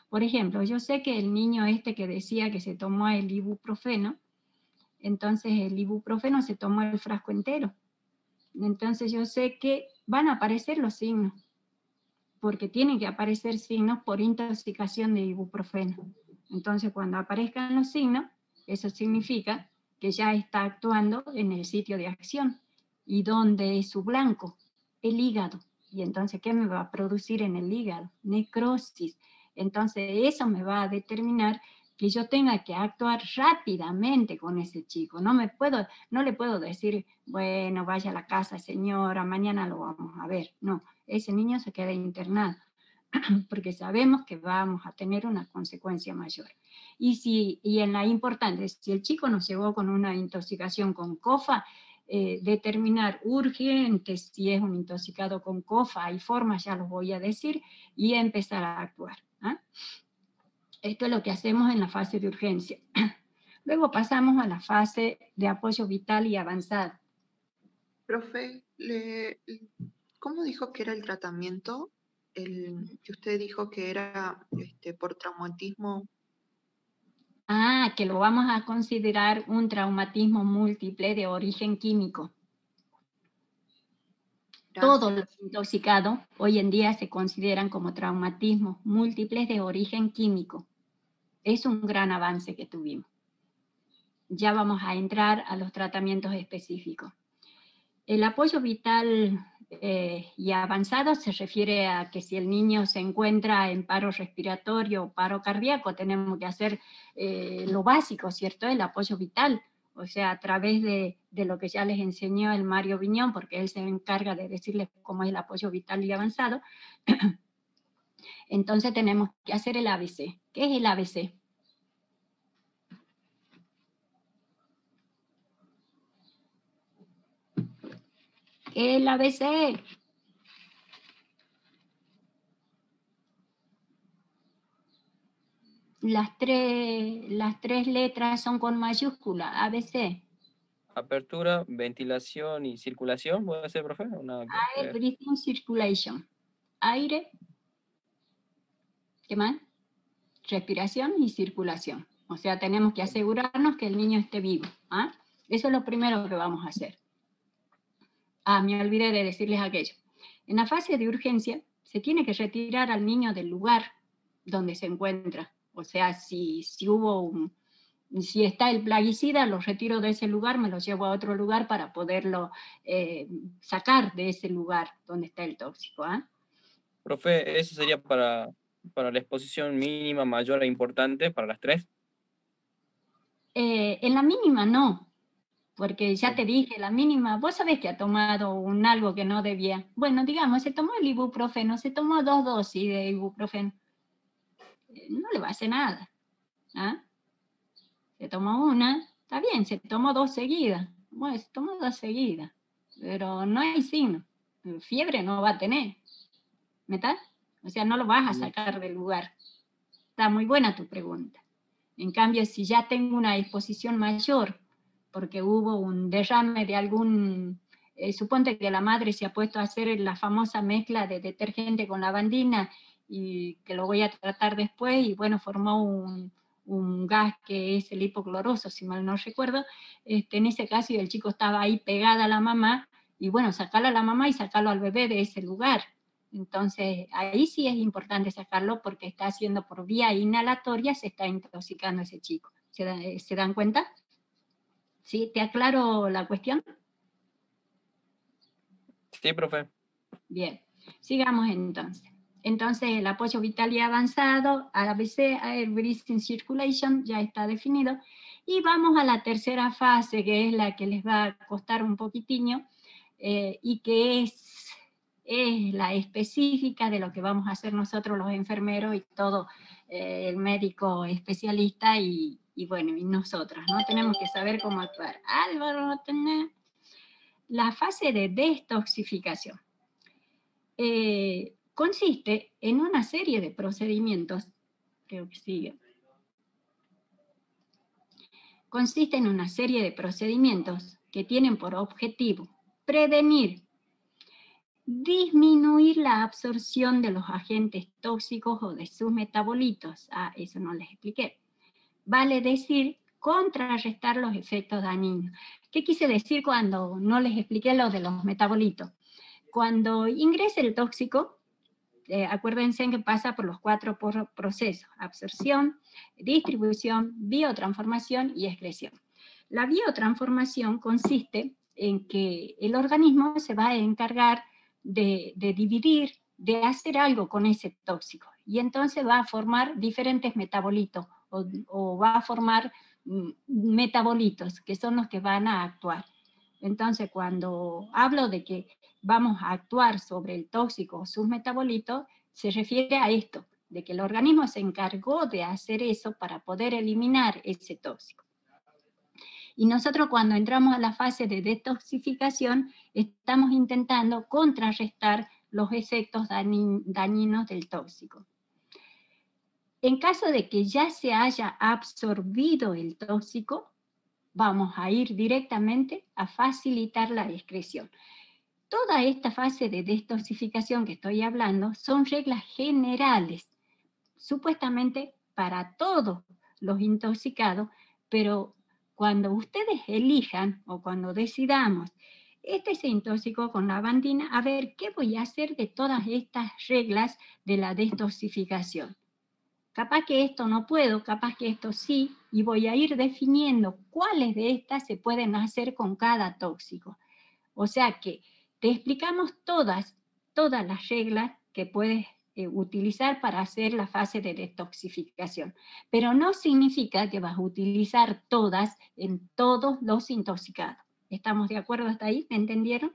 Por ejemplo, yo sé que el niño que decía que se tomó el ibuprofeno, entonces el ibuprofeno se tomó el frasco entero. Entonces yo sé que van a aparecer los signos, porque tienen que aparecer signos por intoxicación de ibuprofeno. Entonces cuando aparezcan los signos, eso significa que ya está actuando en el sitio de acción. ¿Y dónde es su blanco? El hígado. Y entonces, ¿qué me va a producir en el hígado? Necrosis. Entonces eso me va a determinar que yo tenga que actuar rápidamente con ese chico. No le puedo decir, bueno, vaya a la casa, señora, mañana lo vamos a ver. No, ese niño se queda internado, porque sabemos que vamos a tener una consecuencia mayor. Y en la importante, si el chico nos llegó con una intoxicación con COFA, determinar urgente si es un intoxicado con COFA, hay formas, ya los voy a decir, y empezar a actuar. Esto es lo que hacemos en la fase de urgencia. Luego pasamos a la fase de apoyo vital y avanzado. Profe, ¿cómo dijo que era el tratamiento? Que usted dijo que era por traumatismo. Que lo vamos a considerar un traumatismo múltiple de origen químico. Gracias. Todos los intoxicados hoy en día se consideran como traumatismos múltiples de origen químico. Es un gran avance que tuvimos. Ya vamos a entrar a los tratamientos específicos. El apoyo vital y avanzado se refiere a que si el niño se encuentra en paro respiratorio o paro cardíaco, tenemos que hacer lo básico, ¿cierto? El apoyo vital, o sea, a través de lo que ya les enseñó el Mario Viñón, porque él se encarga de decirles cómo es el apoyo vital y avanzado. Entonces tenemos que hacer el ABC. ¿Qué es el ABC? El ABC. Las tres letras son con mayúscula, ABC. Apertura, ventilación y circulación, ¿puede ser, profe? Air, breathing, circulation. Aire. ¿Qué más? Respiración y circulación. O sea, tenemos que asegurarnos que el niño esté vivo. Eso es lo primero que vamos a hacer. Me olvidé de decirles aquello. En la fase de urgencia, se tiene que retirar al niño del lugar donde se encuentra. O sea, si está el plaguicida, lo retiro de ese lugar, me lo llevo a otro lugar para poderlo sacar de ese lugar donde está el tóxico. Profe, ¿eso sería para la exposición mínima, mayor e importante para las tres? En la mínima no. Porque ya te dije, la mínima, vos sabés que ha tomado algo que no debía. Bueno, digamos, se tomó el ibuprofeno, se tomó 2 dosis de ibuprofeno. No le va a hacer nada. Se tomó una, está bien, se tomó 2 seguidas. Bueno, se tomó 2 seguidas, pero no hay signo. Fiebre no va a tener. ¿Me está? O sea, no lo vas a sacar del lugar. Está muy buena tu pregunta. En cambio, si ya tengo una exposición mayor, porque hubo un derrame de algún, suponte que la madre se ha puesto a hacer la famosa mezcla de detergente con lavandina, y que lo voy a tratar después, y bueno, formó un gas que es el hipocloroso, si mal no recuerdo. En ese caso el chico estaba ahí pegada a la mamá, y bueno, sacarlo a la mamá y sacarlo al bebé de ese lugar. Entonces, ahí sí es importante sacarlo porque está haciendo por vía inhalatoria, se está intoxicando ese chico. ¿Se dan cuenta? ¿Sí? ¿Te aclaro la cuestión? Sí, profe. Bien, sigamos entonces. Entonces, el apoyo vital y avanzado, ABC, Air, Breathing, Circulation, ya está definido. Y vamos a la tercera fase, que es la que les va a costar un poquitinho, y que es la específica de lo que vamos a hacer nosotros los enfermeros y todo el médico especialista y bueno, y nosotras, ¿no? Tenemos que saber cómo actuar. Álvaro, la fase de detoxificación consiste en una serie de procedimientos, creo que sigue, consiste en una serie de procedimientos que tienen por objetivo prevenir, disminuir la absorción de los agentes tóxicos o de sus metabolitos. Eso no les expliqué. Vale decir, contrarrestar los efectos dañinos. ¿Qué quise decir cuando no les expliqué lo de los metabolitos? Cuando ingresa el tóxico, acuérdense que pasa por los 4 procesos: absorción, distribución, biotransformación y excreción. La biotransformación consiste en que el organismo se va a encargar de dividir, de hacer algo con ese tóxico, y entonces va a formar diferentes metabolitos, o va a formar metabolitos, que son los que van a actuar. Entonces, cuando hablo de que vamos a actuar sobre el tóxico o sus metabolitos, se refiere a esto, de que el organismo se encargó de hacer eso para poder eliminar ese tóxico. Y nosotros cuando entramos a la fase de detoxificación, estamos intentando contrarrestar los efectos dañinos del tóxico. En caso de que ya se haya absorbido el tóxico, vamos a ir directamente a facilitar la excreción. Toda esta fase de detoxificación que estoy hablando son reglas generales, supuestamente para todos los intoxicados, pero cuando ustedes elijan o cuando decidamos, este se intoxicó con lavandina, a ver, ¿qué voy a hacer de todas estas reglas de la detoxificación? Capaz que esto no puedo, capaz que esto sí, y voy a ir definiendo cuáles de estas se pueden hacer con cada tóxico. O sea que te explicamos todas las reglas que puedes utilizar para hacer la fase de detoxificación. Pero no significa que vas a utilizar todas en todos los intoxicados. ¿Estamos de acuerdo hasta ahí? ¿Me entendieron?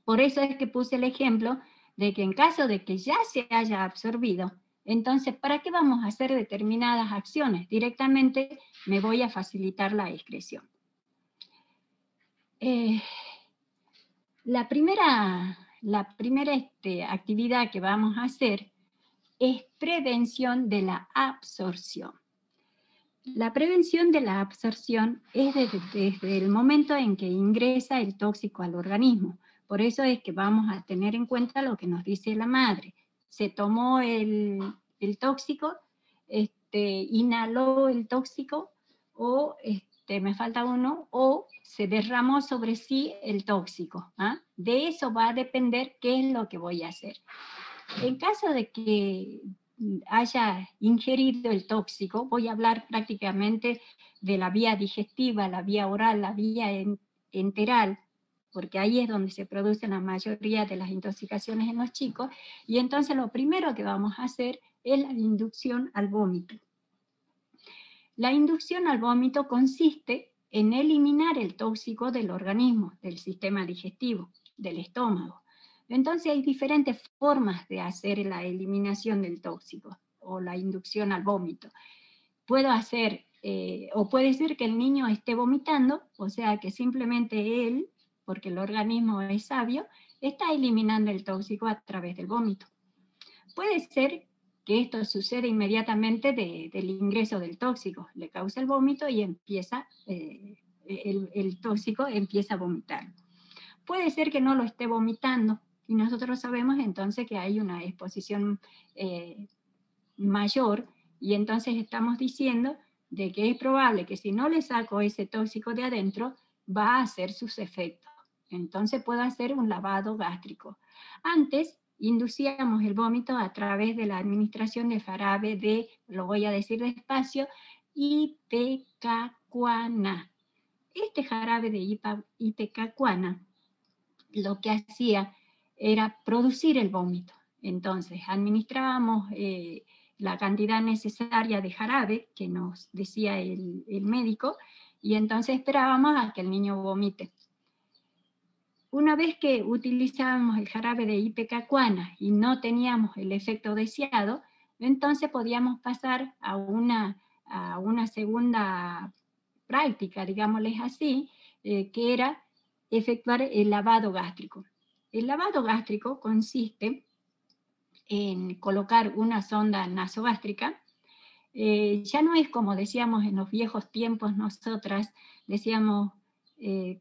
Por eso es que puse el ejemplo de que en caso de que ya se haya absorbido, entonces, ¿para qué vamos a hacer determinadas acciones? Directamente me voy a facilitar la excreción. La primera actividad que vamos a hacer es prevención de la absorción. La prevención de la absorción es desde el momento en que ingresa el tóxico al organismo. Por eso es que vamos a tener en cuenta lo que nos dice la madre. Se tomó el tóxico, inhaló el tóxico, o me falta uno, o se derramó sobre sí el tóxico. De eso va a depender qué es lo que voy a hacer. En caso de que haya ingerido el tóxico, voy a hablar prácticamente de la vía digestiva, la vía oral, la vía enteral, porque ahí es donde se producen la mayoría de las intoxicaciones en los chicos, y entonces lo primero que vamos a hacer es la inducción al vómito. La inducción al vómito consiste en eliminar el tóxico del organismo, del sistema digestivo, del estómago. Entonces hay diferentes formas de hacer la eliminación del tóxico o la inducción al vómito. Puedo hacer, o puede ser que el niño esté vomitando, o sea que simplemente él, porque el organismo es sabio, está eliminando el tóxico a través del vómito. Puede ser que esto sucede inmediatamente del ingreso del tóxico, le causa el vómito y empieza, el tóxico empieza a vomitar. Puede ser que no lo esté vomitando, y nosotros sabemos entonces que hay una exposición mayor, y entonces estamos diciendo de que es probable que si no le saco ese tóxico de adentro, va a hacer sus efectos. Entonces puedo hacer un lavado gástrico. Antes inducíamos el vómito a través de la administración de jarabe de, lo voy a decir despacio, ipecacuana. Este jarabe de ipecacuana lo que hacía era producir el vómito. Entonces, administrábamos la cantidad necesaria de jarabe que nos decía el médico, y entonces esperábamos a que el niño vomite. Una vez que utilizábamos el jarabe de ipecacuana y no teníamos el efecto deseado, entonces podíamos pasar a una segunda práctica, digámosles así, que era efectuar el lavado gástrico. El lavado gástrico consiste en colocar una sonda nasogástrica. Ya no es como decíamos en los viejos tiempos nosotras, decíamos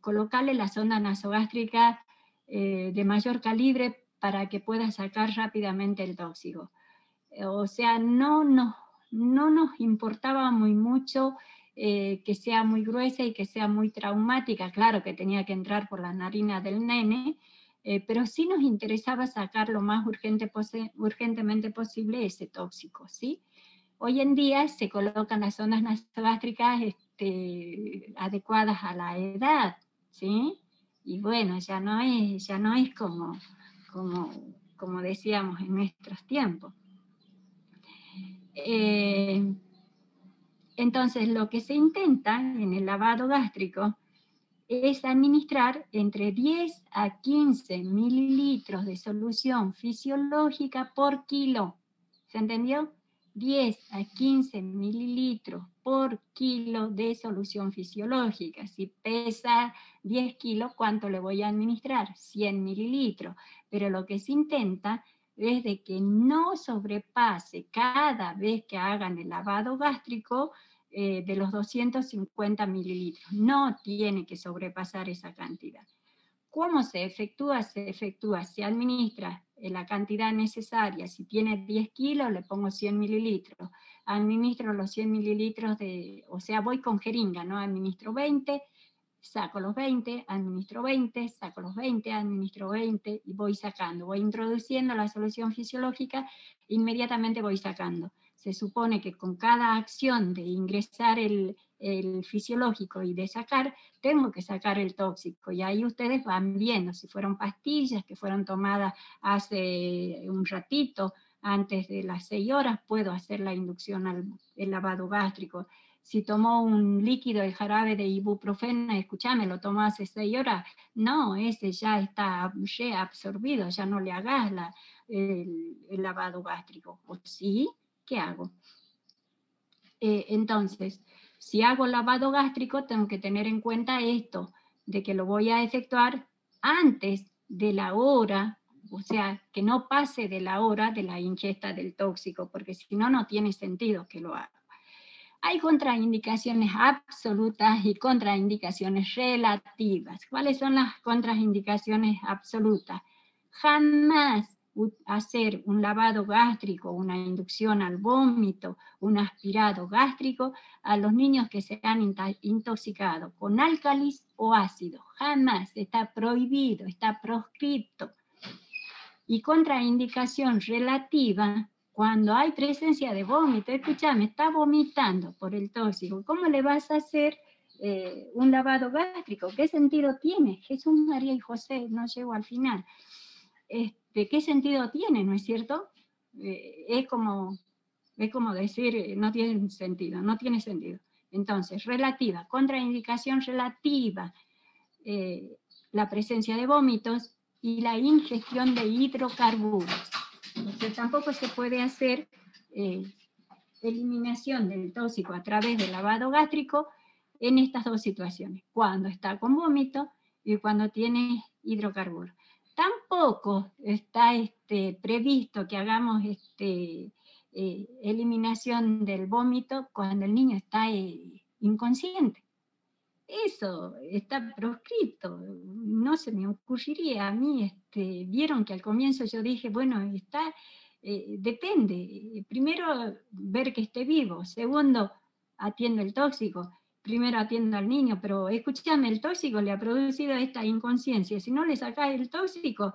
colocarle la sonda nasogástrica de mayor calibre para que pueda sacar rápidamente el tóxico. O sea, no nos importaba muy mucho que sea muy gruesa y que sea muy traumática. Claro que tenía que entrar por la narina del nene, pero sí nos interesaba sacar lo más urgentemente posible ese tóxico, ¿sí? Hoy en día se colocan las sondas nasogástricas adecuadas a la edad, ¿sí? Y bueno, ya no es como decíamos en nuestros tiempos. Entonces, lo que se intenta en el lavado gástrico es administrar entre 10 a 15 mililitros de solución fisiológica por kilo. ¿Se entendió? 10 a 15 mililitros por kilo de solución fisiológica. Si pesa 10 kilos, ¿cuánto le voy a administrar? 100 mililitros. Pero lo que se intenta es de que no sobrepase cada vez que hagan el lavado gástrico de los 250 mililitros. No tiene que sobrepasar esa cantidad. ¿Cómo se efectúa? Se administra la cantidad necesaria. Si tiene 10 kilos, le pongo 100 mililitros. Administro los 100 mililitros o sea, voy con jeringa, ¿no? Administro 20, saco los 20, administro 20, saco los 20, administro 20 y voy sacando. Voy introduciendo la solución fisiológica, inmediatamente voy sacando. Se supone que con cada acción de ingresar el fisiológico y de sacar, tengo que sacar el tóxico. Y ahí ustedes van viendo si fueron pastillas que fueron tomadas hace un ratito, antes de las 6 horas, puedo hacer la inducción al lavado gástrico. Si tomó un líquido, el jarabe de ibuprofeno, escúchame, lo tomó hace 6 horas, no, ese ya está reabsorbido, ya no le hagas el lavado gástrico. ¿O sí? ¿Qué hago? Entonces, si hago lavado gástrico, tengo que tener en cuenta esto, de que lo voy a efectuar antes de la hora, o sea, que no pase de la hora de la ingesta del tóxico, porque si no, no tiene sentido que lo haga. Hay contraindicaciones absolutas y contraindicaciones relativas. ¿Cuáles son las contraindicaciones absolutas? Jamás hacer un lavado gástrico, una inducción al vómito, un aspirado gástrico a los niños que se han intoxicado con álcalis o ácido. Jamás, está prohibido, está proscripto. Y contraindicación relativa, cuando hay presencia de vómito, escúchame, está vomitando por el tóxico, ¿cómo le vas a hacer un lavado gástrico? ¿Qué sentido tiene? Jesús, María y José, no llego al final. ¿Qué sentido tiene, no es cierto? Es como decir, no tiene sentido, no tiene sentido. Entonces, relativa, contraindicación relativa, la presencia de vómitos y la ingestión de hidrocarburos. Entonces, tampoco se puede hacer eliminación del tóxico a través del lavado gástrico en estas dos situaciones, cuando está con vómito y cuando tiene hidrocarburos. Tampoco está previsto que hagamos eliminación del vómito cuando el niño está inconsciente. Eso está proscrito, no se me ocurriría a mí. Vieron que al comienzo yo dije, bueno, depende. Primero, ver que esté vivo. Segundo, atiendo el tóxico. Primero atiendo al niño, pero escúchame, el tóxico le ha producido esta inconsciencia. Si no le sacás el tóxico,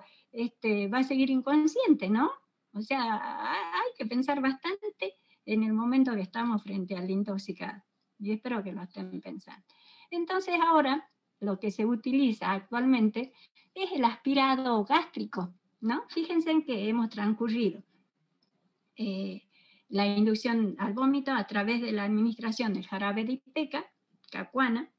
va a seguir inconsciente, ¿no? O sea, hay que pensar bastante en el momento que estamos frente al intoxicado. Y espero que lo estén pensando. Entonces ahora lo que se utiliza actualmente es el aspirado gástrico, ¿no? Fíjense en que hemos transcurrido la inducción al vómito a través de la administración del jarabe de Ipeca, cacuana,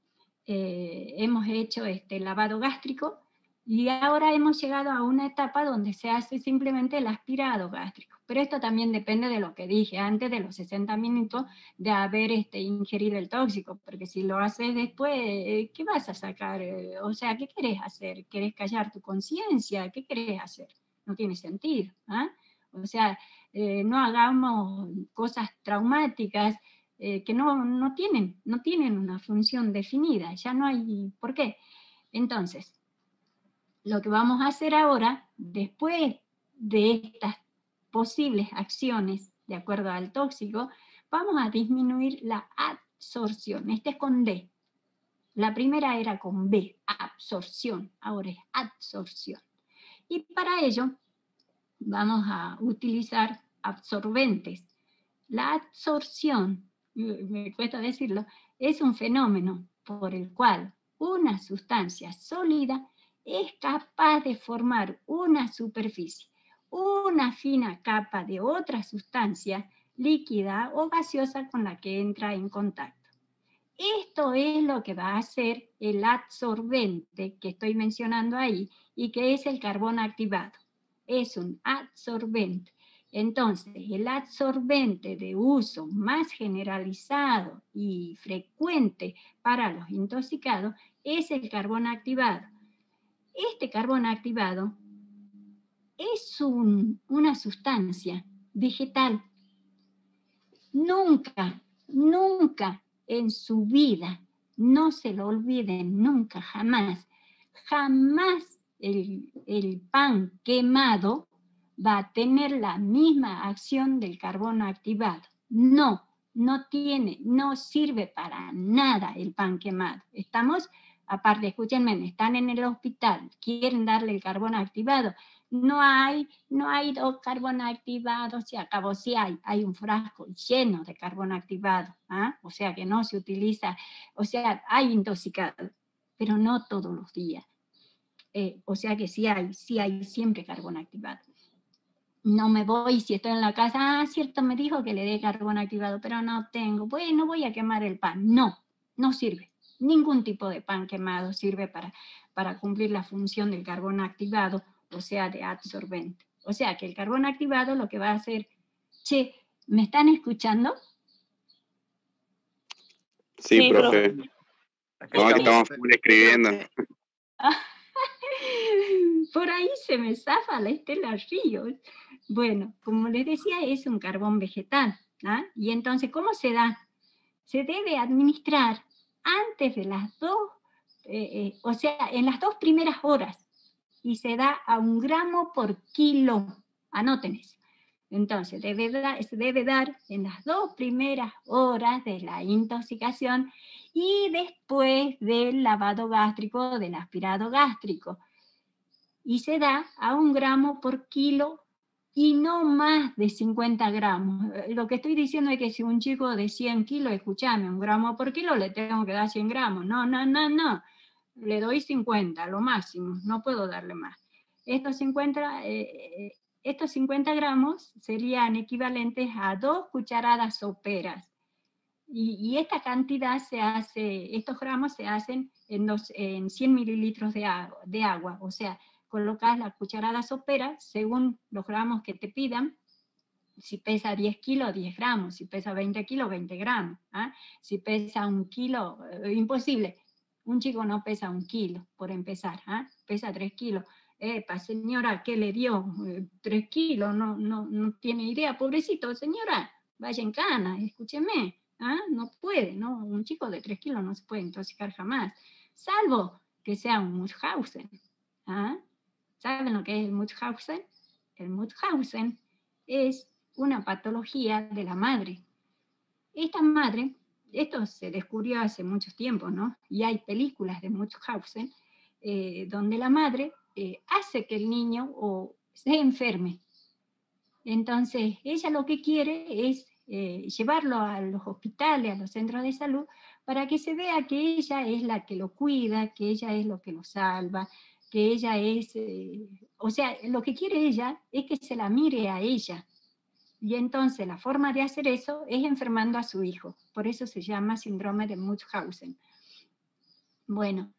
hemos hecho lavado gástrico y ahora hemos llegado a una etapa donde se hace simplemente el aspirado gástrico. Pero esto también depende de lo que dije antes, de los 60 minutos de haber ingerido el tóxico, porque si lo haces después, ¿qué vas a sacar? O sea, ¿qué querés hacer? ¿Querés callar tu conciencia? ¿Qué querés hacer? No tiene sentido. O sea, no hagamos cosas traumáticas que no tienen una función definida, ya no hay por qué. Entonces, lo que vamos a hacer ahora, después de estas posibles acciones de acuerdo al tóxico, vamos a disminuir la absorción. Este es con D. La primera era con B, absorción, ahora es absorción. Y para ello vamos a utilizar absorbentes. La absorción, me cuesta decirlo, es un fenómeno por el cual una sustancia sólida es capaz de formar una superficie, una fina capa de otra sustancia, líquida o gaseosa con la que entra en contacto. Esto es lo que va a hacer el adsorbente que estoy mencionando ahí y que es el carbón activado. Es un adsorbente. Entonces, el adsorbente de uso más generalizado y frecuente para los intoxicados es el carbón activado. Este carbón activado es una sustancia vegetal. Nunca, nunca en su vida, no se lo olviden, nunca, jamás, jamás el pan quemado va a tener la misma acción del carbón activado. No, no tiene, no sirve para nada el pan quemado. Estamos, aparte, escúchenme, están en el hospital, quieren darle el carbón activado. No hay carbón activado, se acabó, sí hay un frasco lleno de carbón activado, ¿ah? O sea que no se utiliza, o sea, hay intoxicado, pero no todos los días. O sea que sí hay siempre carbón activado. No me voy, si estoy en la casa, cierto, me dijo que le dé carbón activado, pero no tengo, bueno, voy a quemar el pan. No, no sirve. Ningún tipo de pan quemado sirve para cumplir la función del carbón activado, o sea, de adsorbente. O sea, que el carbón activado lo que va a hacer... Che, ¿me están escuchando? Sí, profe. No, estamos escribiendo. Por ahí se me zafa la Estela Ríos. Bueno, como les decía, es un carbón vegetal. ¿Ah? Y entonces, ¿cómo se da? Se debe administrar antes de las 2, o sea, en las 2 primeras horas, y se da a 1 gramo por kilo. Anoten eso. Entonces, se debe dar en las 2 primeras horas de la intoxicación y después del lavado gástrico, del aspirado gástrico. Y se da a 1 gramo por kilo y no más de 50 gramos. Lo que estoy diciendo es que si un chico de 100 kilos, escúchame, 1 gramo por kilo, le tengo que dar 100 gramos. No. Le doy 50, lo máximo, no puedo darle más. Estos 50 gramos serían equivalentes a 2 cucharadas soperas. Y esta cantidad se hace, estos gramos se hacen en 100 mililitros de agua. O sea, colocas la cucharada sopera según los gramos que te pidan. Si pesa 10 kilos, 10 gramos. Si pesa 20 kilos, 20 gramos. ¿Ah? Si pesa 1 kilo, imposible. Un chico no pesa 1 kilo, por empezar. ¿Ah? Pesa 3 kilos. Señora, ¿qué le dio? 3 kilos, no tiene idea. Pobrecito, señora, vaya en cana, escúcheme. ¿Ah? No puede, ¿no? Un chico de 3 kilos no se puede intoxicar jamás. Salvo que sea un Munchausen. ¿Ah? ¿Saben lo que es el Munchausen? El Munchausen es una patología de la madre. Esta madre, esto se descubrió hace mucho tiempo, ¿no? Y hay películas de Munchausen donde la madre hace que el niño se enferme. Entonces, ella lo que quiere es llevarlo a los hospitales, a los centros de salud, para que se vea que ella es la que lo cuida, que ella es lo que lo salva, que ella es, o sea, lo que quiere ella es que se la mire a ella. Y entonces la forma de hacer eso es enfermando a su hijo. Por eso se llama síndrome de Munchausen. Bueno,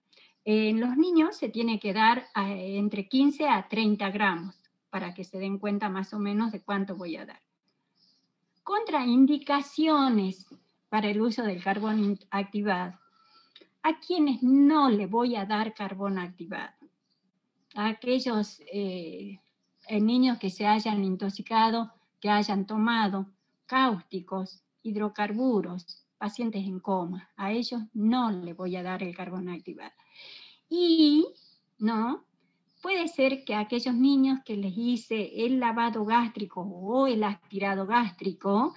en los niños se tiene que dar entre 15 a 30 gramos, para que se den cuenta más o menos de cuánto voy a dar. Contraindicaciones para el uso del carbón activado. ¿A quienes no le voy a dar carbón activado? A aquellos niños que se hayan intoxicado, que hayan tomado cáusticos, hidrocarburos, pacientes en coma. A ellos no le voy a dar el carbón activado. Y, ¿no? Puede ser que a aquellos niños que les hice el lavado gástrico o el aspirado gástrico,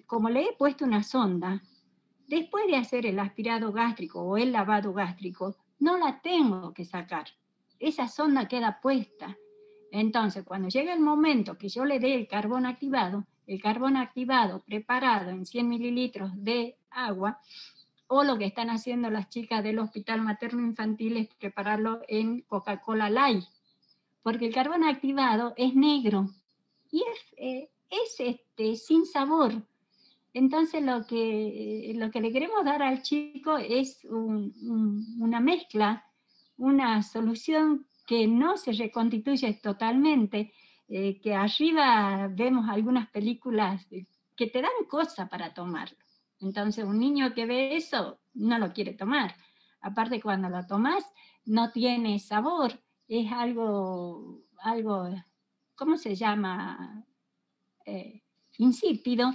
como le he puesto una sonda, después de hacer el aspirado gástrico o el lavado gástrico, no la tengo que sacar. Esa sonda queda puesta. Entonces, cuando llega el momento que yo le dé el carbón activado preparado en 100 mililitros de agua, o lo que están haciendo las chicas del Hospital Materno Infantil es prepararlo en Coca-Cola Light, porque el carbón activado es negro y es sin sabor. Entonces lo que le queremos dar al chico es una mezcla, una solución que no se reconstituye totalmente, que arriba vemos algunas películas que te dan cosas para tomarlo. Entonces un niño que ve eso no lo quiere tomar. Aparte cuando lo tomas no tiene sabor, es algo ¿cómo se llama? Insípido.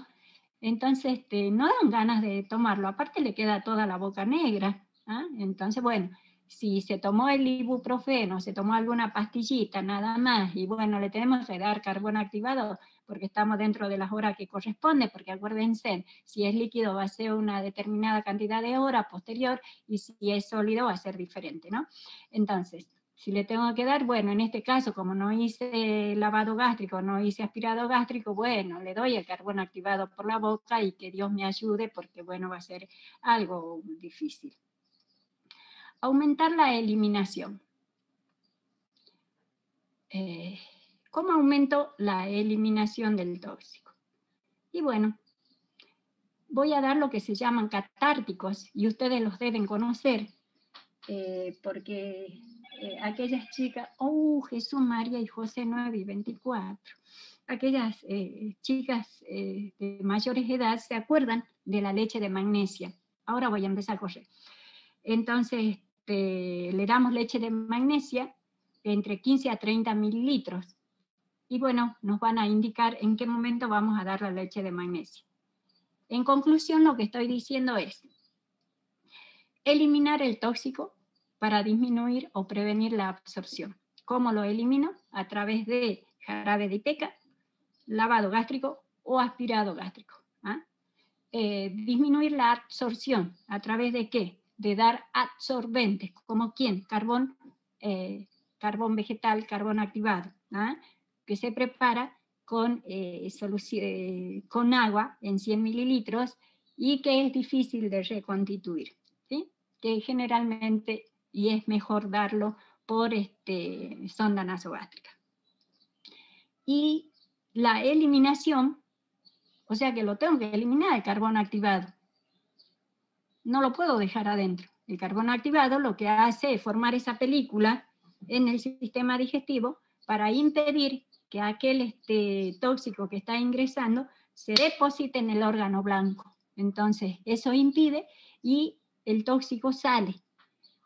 Entonces no dan ganas de tomarlo, aparte le queda toda la boca negra. ¿Ah? Entonces, bueno, si se tomó el ibuprofeno, se tomó alguna pastillita, nada más, y bueno, le tenemos que dar carbón activado porque estamos dentro de las horas que corresponde, porque acuérdense, si es líquido va a ser una determinada cantidad de horas posterior, y si es sólido va a ser diferente, ¿no? Entonces, si le tengo que dar, bueno, en este caso, como no hice lavado gástrico, no hice aspirado gástrico, bueno, le doy el carbón activado por la boca y que Dios me ayude porque, bueno, va a ser algo difícil. Aumentar la eliminación. ¿Cómo aumento la eliminación del tóxico? Y bueno, voy a dar lo que se llaman catárticos y ustedes los deben conocer porque aquellas chicas, Jesús, María y José 9 y 24, aquellas chicas de mayores edades se acuerdan de la leche de magnesia. Ahora voy a empezar a correr. Entonces, le damos leche de magnesia entre 15 a 30 mililitros. Y bueno, nos van a indicar en qué momento vamos a dar la leche de magnesia. En conclusión, lo que estoy diciendo es eliminar el tóxico para disminuir o prevenir la absorción. ¿Cómo lo elimino? A través de jarabe de ipeca, lavado gástrico o aspirado gástrico. ¿Ah? Disminuir la absorción, ¿a través de qué? De dar absorbentes, como ¿quién? Carbón vegetal, carbón activado, ¿ah? Que se prepara con agua en 100 mililitros y que es difícil de reconstituir, ¿sí? Que generalmente, y es mejor darlo por sonda nasogástrica. Y la eliminación, o sea que lo tengo que eliminar, el carbón activado. No lo puedo dejar adentro. El carbón activado lo que hace es formar esa película en el sistema digestivo para impedir que aquel tóxico que está ingresando se deposite en el órgano blanco. Entonces, eso impide y el tóxico sale,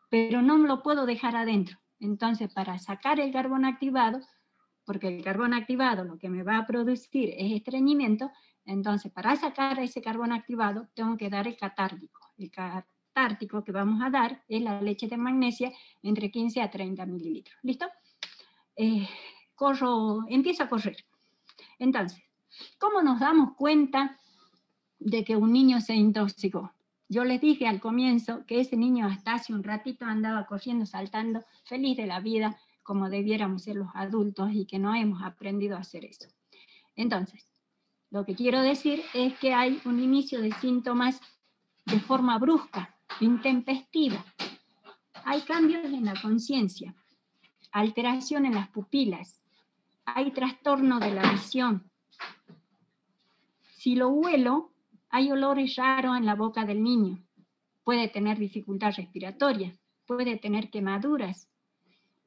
pero no lo puedo dejar adentro. Entonces, para sacar el carbón activado, porque el carbón activado lo que me va a producir es estreñimiento, entonces para sacar ese carbón activado tengo que dar el catártico. El catártico que vamos a dar es la leche de magnesia entre 15 a 30 mililitros. ¿Listo? Empiezo a correr. Entonces, ¿cómo nos damos cuenta de que un niño se intoxicó? Yo les dije al comienzo que ese niño hasta hace un ratito andaba corriendo, saltando, feliz de la vida, como debiéramos ser los adultos y que no hemos aprendido a hacer eso. Entonces, lo que quiero decir es que hay un inicio de síntomas de forma brusca, intempestiva. Hay cambios en la conciencia, alteración en las pupilas, hay trastorno de la visión. Si lo huelo, hay olores raros en la boca del niño. Puede tener dificultad respiratoria, puede tener quemaduras.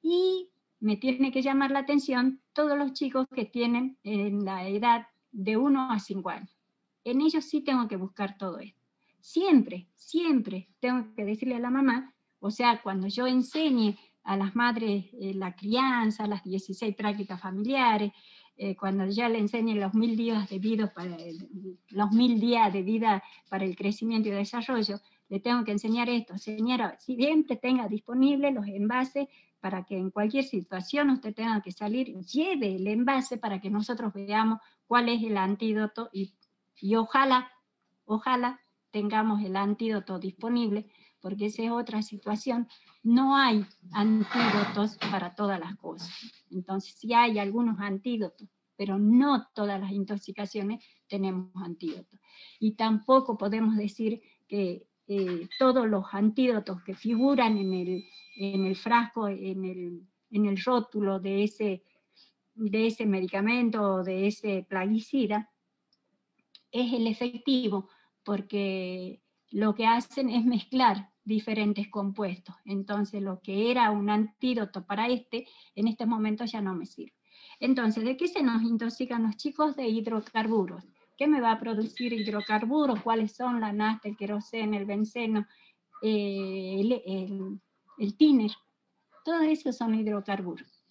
Y me tiene que llamar la atención todos los chicos que tienen en la edad de 1 a 5 años. En ellos sí tengo que buscar todo esto. Siempre, siempre tengo que decirle a la mamá, o sea, cuando yo enseñe a las madres la crianza, las 16 prácticas familiares, cuando ya le enseñe los 1000 días de vida para el crecimiento y desarrollo, le tengo que enseñar esto. Señora, siempre tenga disponible los envases para que en cualquier situación usted tenga que salir, lleve el envase para que nosotros veamos cuál es el antídoto y ojalá tengamos el antídoto disponible, porque esa es otra situación. No hay antídotos para todas las cosas. Entonces sí hay algunos antídotos, pero no todas las intoxicaciones tenemos antídotos. Y tampoco podemos decir que todos los antídotos que figuran en el frasco, en el rótulo de de ese medicamento o de ese plaguicida es el efectivo, porque lo que hacen es mezclar diferentes compuestos. Entonces, lo que era un antídoto para en estos momentos ya no me sirve. Entonces, ¿de qué se nos intoxican los chicos? De hidrocarburos. ¿Qué me va a producir hidrocarburos? ¿Cuáles son? La nafta, el queroseno, el benceno, el tiner. Todos esos son hidrocarburos.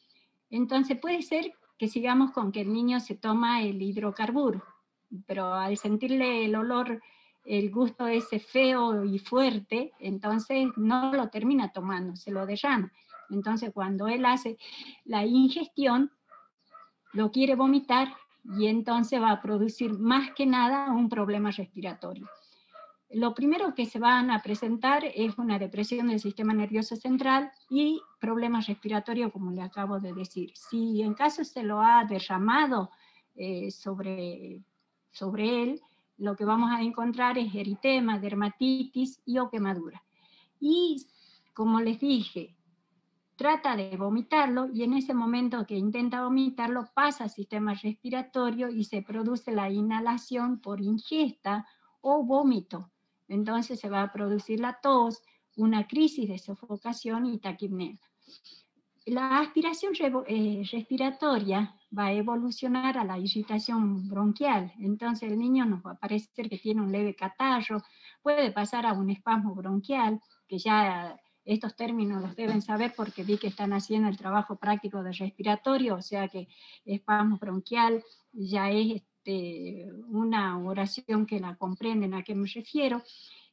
Entonces, puede ser que sigamos con que el niño se toma el hidrocarburo, pero al sentirle el olor, el gusto ese feo y fuerte, entonces no lo termina tomando, se lo derrama. Entonces cuando él hace la ingestión, lo quiere vomitar y entonces va a producir más que nada un problema respiratorio. Lo primero que se van a presentar es una depresión del sistema nervioso central y problemas respiratorios, como le acabo de decir. Si en caso se lo ha derramado sobre él, lo que vamos a encontrar es eritema, dermatitis y o quemadura. Y como les dije, trata de vomitarlo y en ese momento que intenta vomitarlo pasa al sistema respiratorio y se produce la inhalación por ingesta o vómito. Entonces se va a producir la tos, una crisis de sofocación y taquipnea. La aspiración respiratoria va a evolucionar a la irritación bronquial. Entonces el niño nos va a parecer que tiene un leve catarro, puede pasar a un espasmo bronquial, que ya estos términos los deben saber porque vi que están haciendo el trabajo práctico de respiratorio, o sea que espasmo bronquial ya es una oración que la comprenden a qué me refiero,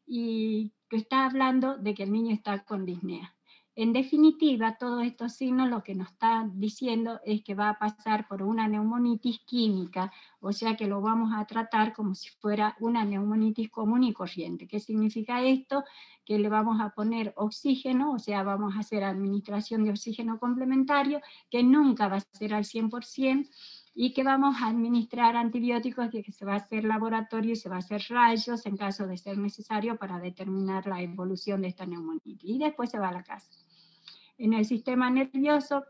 y que está hablando de que el niño está con disnea. En definitiva, todos estos signos lo que nos están diciendo es que va a pasar por una neumonitis química, o sea que lo vamos a tratar como si fuera una neumonitis común y corriente. ¿Qué significa esto? Que le vamos a poner oxígeno, o sea, vamos a hacer administración de oxígeno complementario, que nunca va a ser al 100%, y que vamos a administrar antibióticos, que se va a hacer laboratorio y se va a hacer rayos en caso de ser necesario para determinar la evolución de esta neumonitis. Y después se va a la casa. En el sistema nervioso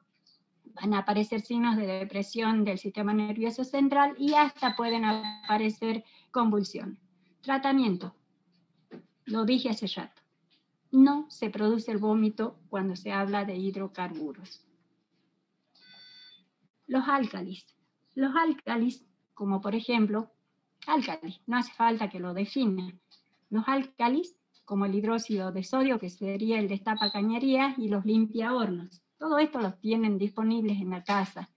van a aparecer signos de depresión del sistema nervioso central y hasta pueden aparecer convulsiones. Tratamiento. Lo dije hace rato. No se produce el vómito cuando se habla de hidrocarburos. Los álcalis. Los álcalis, como por ejemplo, álcalis, no hace falta que lo definan. Los álcalis, como el hidróxido de sodio, que sería el destapa cañerías, y los limpia hornos. Todo esto los tienen disponibles en la casa.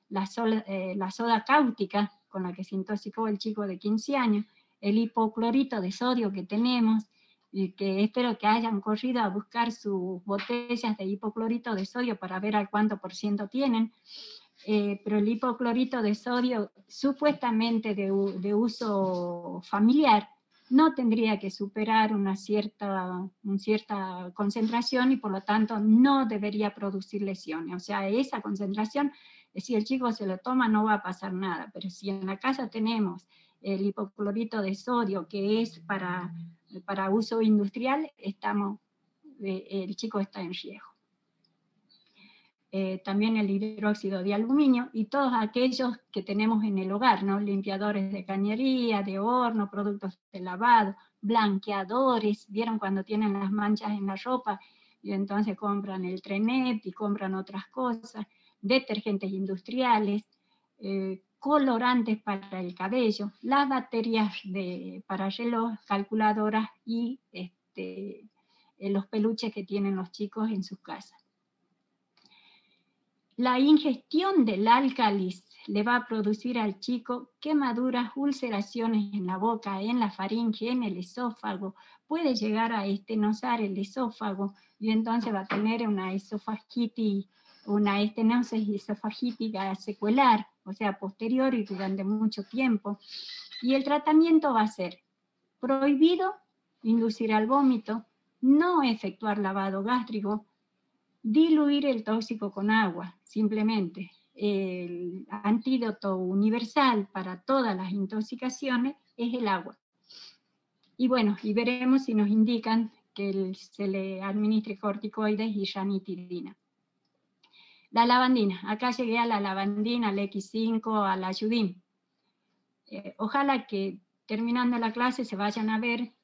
La soda cáustica, con la que se intoxicó el chico de 15 años, el hipoclorito de sodio que tenemos, y que espero que hayan corrido a buscar sus botellas de hipoclorito de sodio para ver al cuánto por ciento tienen. Pero el hipoclorito de sodio, supuestamente de uso familiar, no tendría que superar una cierta concentración y por lo tanto no debería producir lesiones. O sea, esa concentración, si el chico se lo toma no va a pasar nada, pero si en la casa tenemos el hipoclorito de sodio que es para uso industrial, el chico está en riesgo. También el hidróxido de aluminio y todos aquellos que tenemos en el hogar, ¿no? Limpiadores de cañería, de horno, productos de lavado, blanqueadores, ¿vieron cuando tienen las manchas en la ropa? Y entonces compran el Trenet y compran otras cosas, detergentes industriales, colorantes para el cabello, las baterías para reloj, calculadoras y los peluches que tienen los chicos en sus casas. La ingestión del álcalis le va a producir al chico quemaduras, ulceraciones en la boca, en la faringe, en el esófago, puede llegar a estenosar el esófago y entonces va a tener una esofagitis, una estenosis esofagítica secuelar, o sea, posterior y durante mucho tiempo. Y el tratamiento va a ser prohibido inducir al vómito, no efectuar lavado gástrico, diluir el tóxico con agua, simplemente. El antídoto universal para todas las intoxicaciones es el agua. Y bueno, y veremos si nos indican que se le administre corticoides y ranitidina. La lavandina, acá llegué a la lavandina, al X5, a la Yudim. Ojalá que terminando la clase se vayan a ver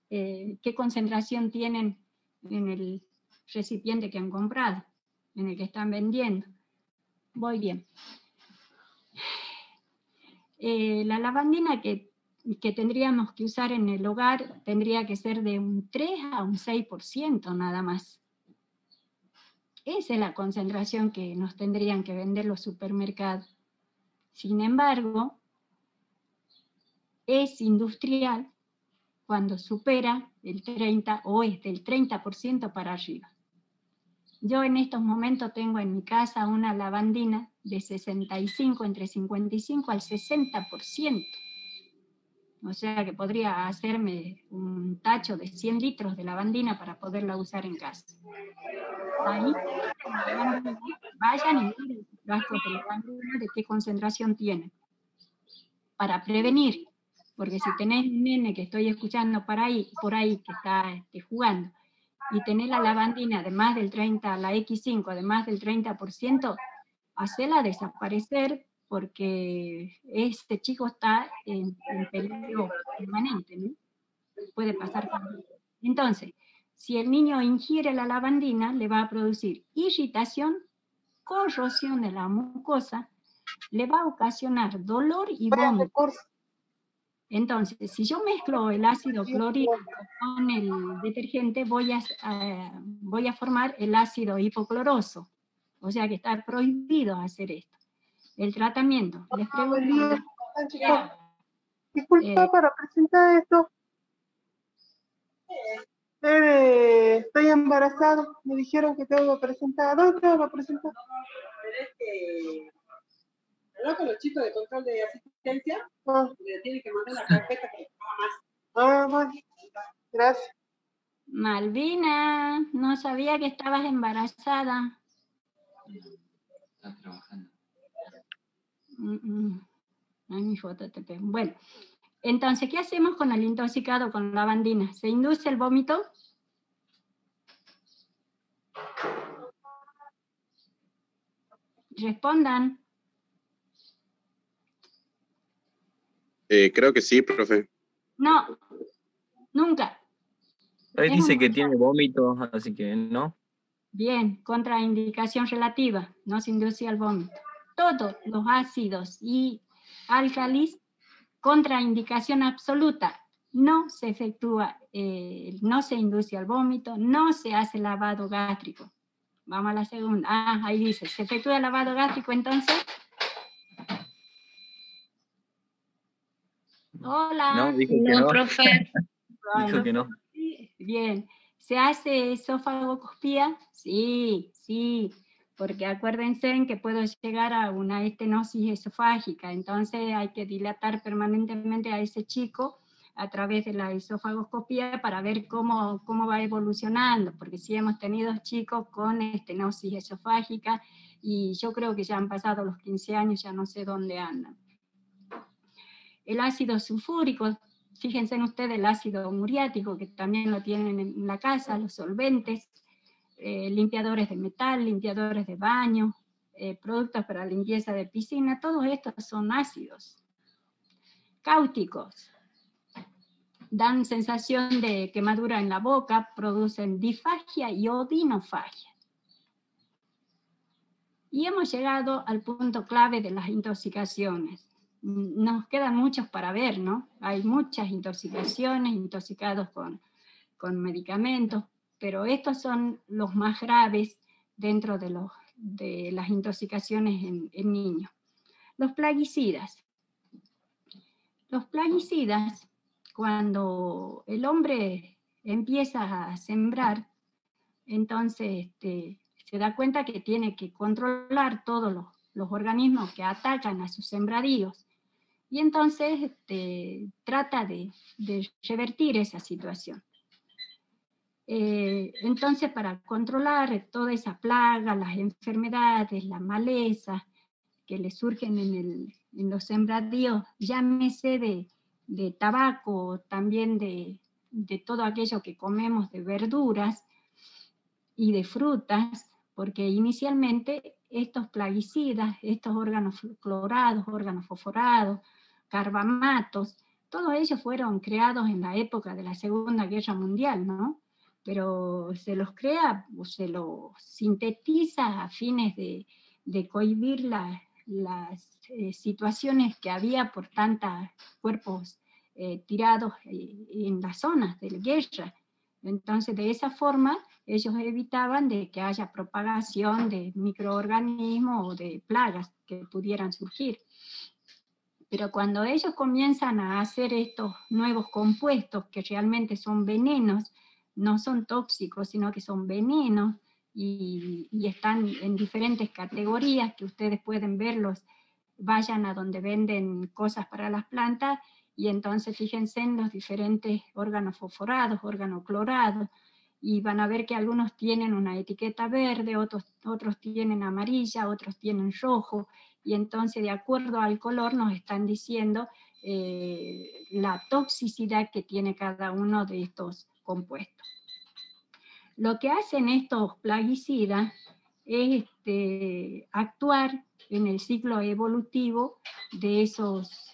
qué concentración tienen en el recipiente que han comprado, en el que están vendiendo. Voy bien. La lavandina que tendríamos que usar en el hogar tendría que ser de un 3 a un 6% nada más. Esa es la concentración que nos tendrían que vender los supermercados. Sin embargo, es industrial cuando supera el 30 o es del 30% para arriba. Yo en estos momentos tengo en mi casa una lavandina de 65, entre 55 al 60%. O sea que podría hacerme un tacho de 100 litros de lavandina para poderla usar en casa. Ahí, vayan y miren los frascos de lavandina de qué concentración tienen. Para prevenir, porque si tenés un nene que estoy escuchando por ahí que está jugando, y tenés la lavandina de más del 30, la X5 de más del 30%, hacela desaparecer porque este chico está en peligro permanente, ¿no? Puede pasar también. Entonces, si el niño ingiere la lavandina, le va a producir irritación, corrosión de la mucosa, le va a ocasionar dolor y vómito. Entonces, si yo mezclo el ácido clorhídrico con el detergente, voy a formar el ácido hipocloroso. O sea que está prohibido hacer esto. El tratamiento, les pregunto. Disculpa para presentar esto. Estoy embarazado. Me dijeron que tengo que presentar. ¿Dónde tengo que presentar? Hablar con los chicos de control de asistencia. Le tienen que mandar la carpeta que más. Bueno. Gracias. Malvina, no sabía que estabas embarazada. Está trabajando. Ay, mi foto te pego. Bueno, entonces, ¿qué hacemos con el intoxicado con lavandina? ¿Se induce el vómito? Respondan. Creo que sí, profe. No, nunca. Ahí dice que tiene vómito, así que no. Bien, contraindicación relativa, no se induce al vómito. Todos los ácidos y álcalis, contraindicación absoluta, no se efectúa, no se induce al vómito, no se hace lavado gástrico. Vamos a la segunda. Ahí dice, ¿se efectúa el lavado gástrico entonces? Hola. No, dijo que no. Profe. Dijo que no. Bien. ¿Se hace esofagoscopía? Sí, sí, porque acuérdense en que puedo llegar a una estenosis esofágica, entonces hay que dilatar permanentemente a ese chico a través de la esofagoscopía para ver cómo va evolucionando, porque sí hemos tenido chicos con estenosis esofágica y yo creo que ya han pasado los 15 años, ya no sé dónde andan. El ácido sulfúrico, fíjense en ustedes el ácido muriático, que también lo tienen en la casa, los solventes, limpiadores de metal, limpiadores de baño, productos para limpieza de piscina, todos estos son ácidos. Cáusticos, dan sensación de quemadura en la boca, producen disfagia y odinofagia. Y hemos llegado al punto clave de las intoxicaciones. Nos quedan muchos para ver, ¿no? Hay muchas intoxicaciones, intoxicados con medicamentos, pero estos son los más graves dentro de las intoxicaciones en niños. Los plaguicidas. Los plaguicidas, cuando el hombre empieza a sembrar, entonces se da cuenta que tiene que controlar todos los organismos que atacan a sus sembradíos. Y entonces trata de revertir esa situación. Entonces, para controlar toda esa plaga, las enfermedades, las malezas que le surgen en los sembradíos, llámese de tabaco, también de todo aquello que comemos de verduras y de frutas, porque inicialmente estos plaguicidas, estos órganos clorados, órganos fosforados, carbamatos, todos ellos fueron creados en la época de la Segunda Guerra Mundial, ¿no? Pero se los crea, o se los sintetiza a fines de cohibir las situaciones que había por tantos cuerpos tirados en las zonas de la guerra. Entonces, de esa forma, ellos evitaban de que haya propagación de microorganismos o de plagas que pudieran surgir. Pero cuando ellos comienzan a hacer estos nuevos compuestos, que realmente son venenos, no son tóxicos, sino que son venenos, y están en diferentes categorías, que ustedes pueden verlos, vayan a donde venden cosas para las plantas, y entonces fíjense en los diferentes órganos fosforados, órganos clorados, y van a ver que algunos tienen una etiqueta verde, otros tienen amarilla, otros tienen rojo, y entonces de acuerdo al color nos están diciendo la toxicidad que tiene cada uno de estos compuestos. Lo que hacen estos plaguicidas es actuar en el ciclo evolutivo de esos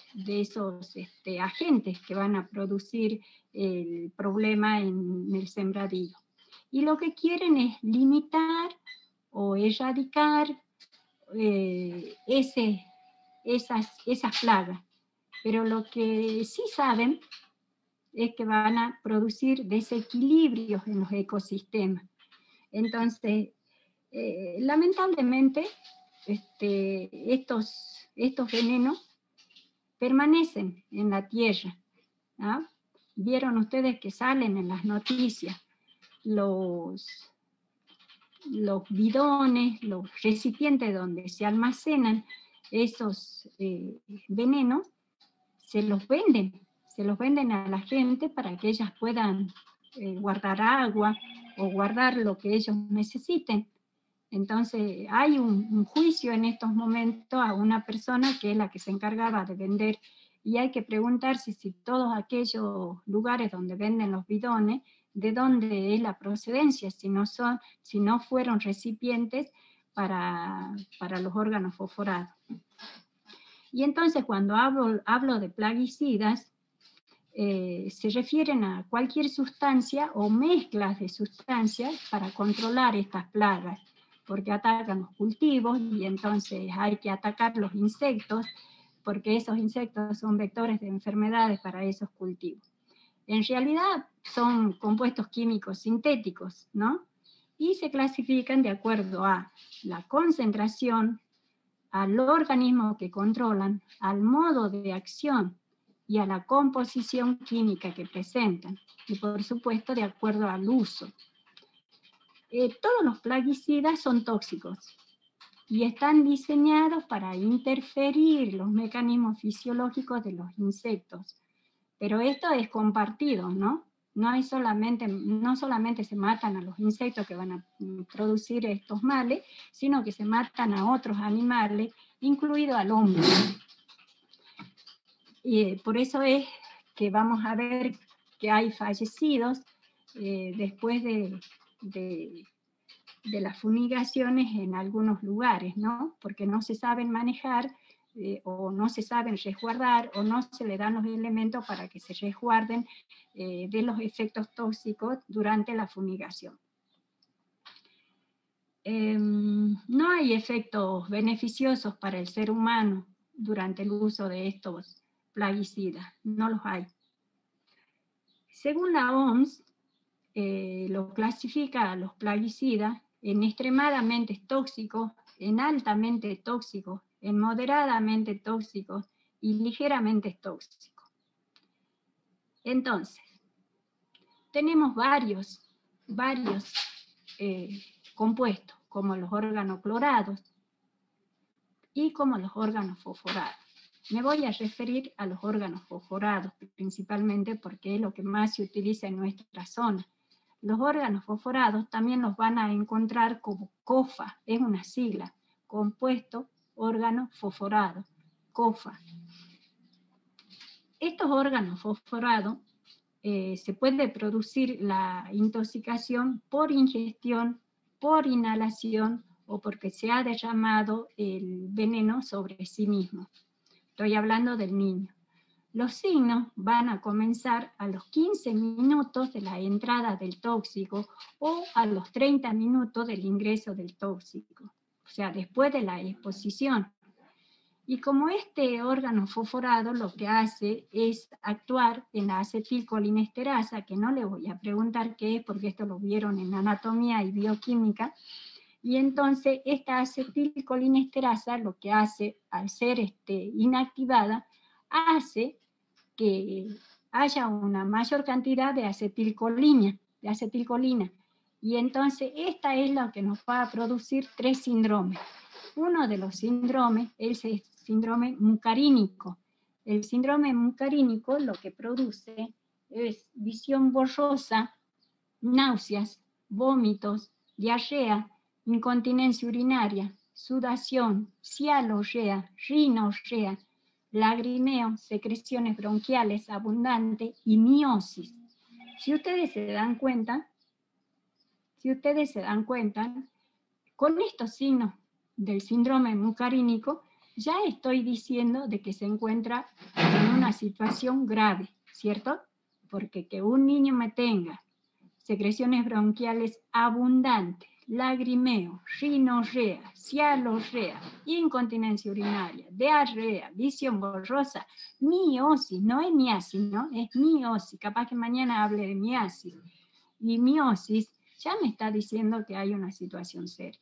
agentes que van a producir el problema en el sembradío. Y lo que quieren es limitar o erradicar esas plagas. Pero lo que sí saben es que van a producir desequilibrios en los ecosistemas. Entonces, lamentablemente, estos venenos permanecen en la tierra, ¿no? Vieron ustedes que salen en las noticias los bidones, los recipientes donde se almacenan esos venenos, se los venden a la gente para que ellas puedan guardar agua o guardar lo que ellos necesiten. Entonces hay un juicio en estos momentos a una persona que es la que se encargaba de vender, y hay que preguntarse si todos aquellos lugares donde venden los bidones, de dónde es la procedencia, si no fueron recipientes para los órganos fosforados. Y entonces cuando hablo de plaguicidas, se refieren a cualquier sustancia o mezclas de sustancias para controlar estas plagas, porque atacan los cultivos y entonces hay que atacar los insectos, porque esos insectos son vectores de enfermedades para esos cultivos. En realidad son compuestos químicos sintéticos, ¿no? Y se clasifican de acuerdo a la concentración, al organismo que controlan, al modo de acción y a la composición química que presentan, y por supuesto de acuerdo al uso. Todos los plaguicidas son tóxicos y están diseñados para interferir los mecanismos fisiológicos de los insectos. Pero esto es compartido, ¿no? No solamente se matan a los insectos que van a producir estos males, sino que se matan a otros animales, incluido al hombre. Y por eso es que vamos a ver que hay fallecidos después de las fumigaciones en algunos lugares, ¿no? Porque no se saben manejar o no se saben resguardar o no se le dan los elementos para que se resguarden de los efectos tóxicos durante la fumigación. No hay efectos beneficiosos para el ser humano durante el uso de estos plaguicidas, no los hay. Según la OMS, lo clasifica a los plaguicidas en extremadamente tóxicos, en altamente tóxicos, en moderadamente tóxicos y ligeramente tóxicos. Entonces, tenemos varios compuestos, como los órganos clorados y como los órganos fosforados. Me voy a referir a los órganos fosforados principalmente porque es lo que más se utiliza en nuestra zona. Los órganos fosforados también los van a encontrar como COFA, es una sigla, compuesto órgano fosforado, COFA. Estos órganos fosforados se puede producir la intoxicación por ingestión por inhalación o porque se ha derramado el veneno sobre sí mismo. Estoy hablando del niño. Los signos van a comenzar a los 15 minutos de la entrada del tóxico o a los 30 minutos del ingreso del tóxico, o sea, después de la exposición. Y como este órgano fosforado lo que hace es actuar en la acetilcolinesterasa, que no le voy a preguntar qué es porque esto lo vieron en anatomía y bioquímica, y entonces esta acetilcolinesterasa lo que hace, al ser inactivada, hace que haya una mayor cantidad de acetilcolina. Y entonces esta es la que nos va a producir 3 síndromes. Uno de los síndromes es el síndrome mucarínico. El síndrome mucarínico lo que produce es visión borrosa, náuseas, vómitos, diarrea, incontinencia urinaria, sudación, cialorrea, rinorrea, lagrimeo, secreciones bronquiales abundantes y miosis. Si ustedes se dan cuenta, con estos signos del síndrome mucarínico, ya estoy diciendo de que se encuentra en una situación grave, ¿cierto? Porque que un niño me tenga secreciones bronquiales abundantes, lagrimeo, rinorrea, cialorrea, incontinencia urinaria, diarrea, visión borrosa, miosis, no es miasis, ¿no? Es miosis, capaz que mañana hable de miasis. Y miosis ya me está diciendo que hay una situación seria.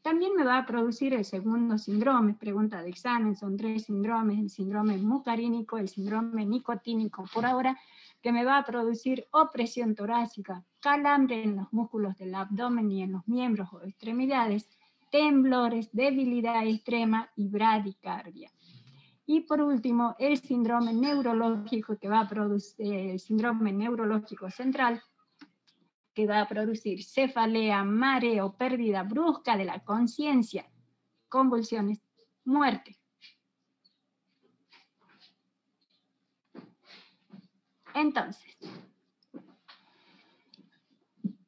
También me va a producir el segundo síndrome, pregunta de examen, son 3 síndromes, el síndrome mucarínico, el síndrome nicotínico por ahora, que me va a producir opresión torácica, calambre en los músculos del abdomen y en los miembros o extremidades, temblores, debilidad extrema y bradicardia. Y por último, el síndrome neurológico que va a producir, el síndrome neurológico central, que va a producir cefalea, mareo, pérdida brusca de la conciencia, convulsiones, muerte. Entonces,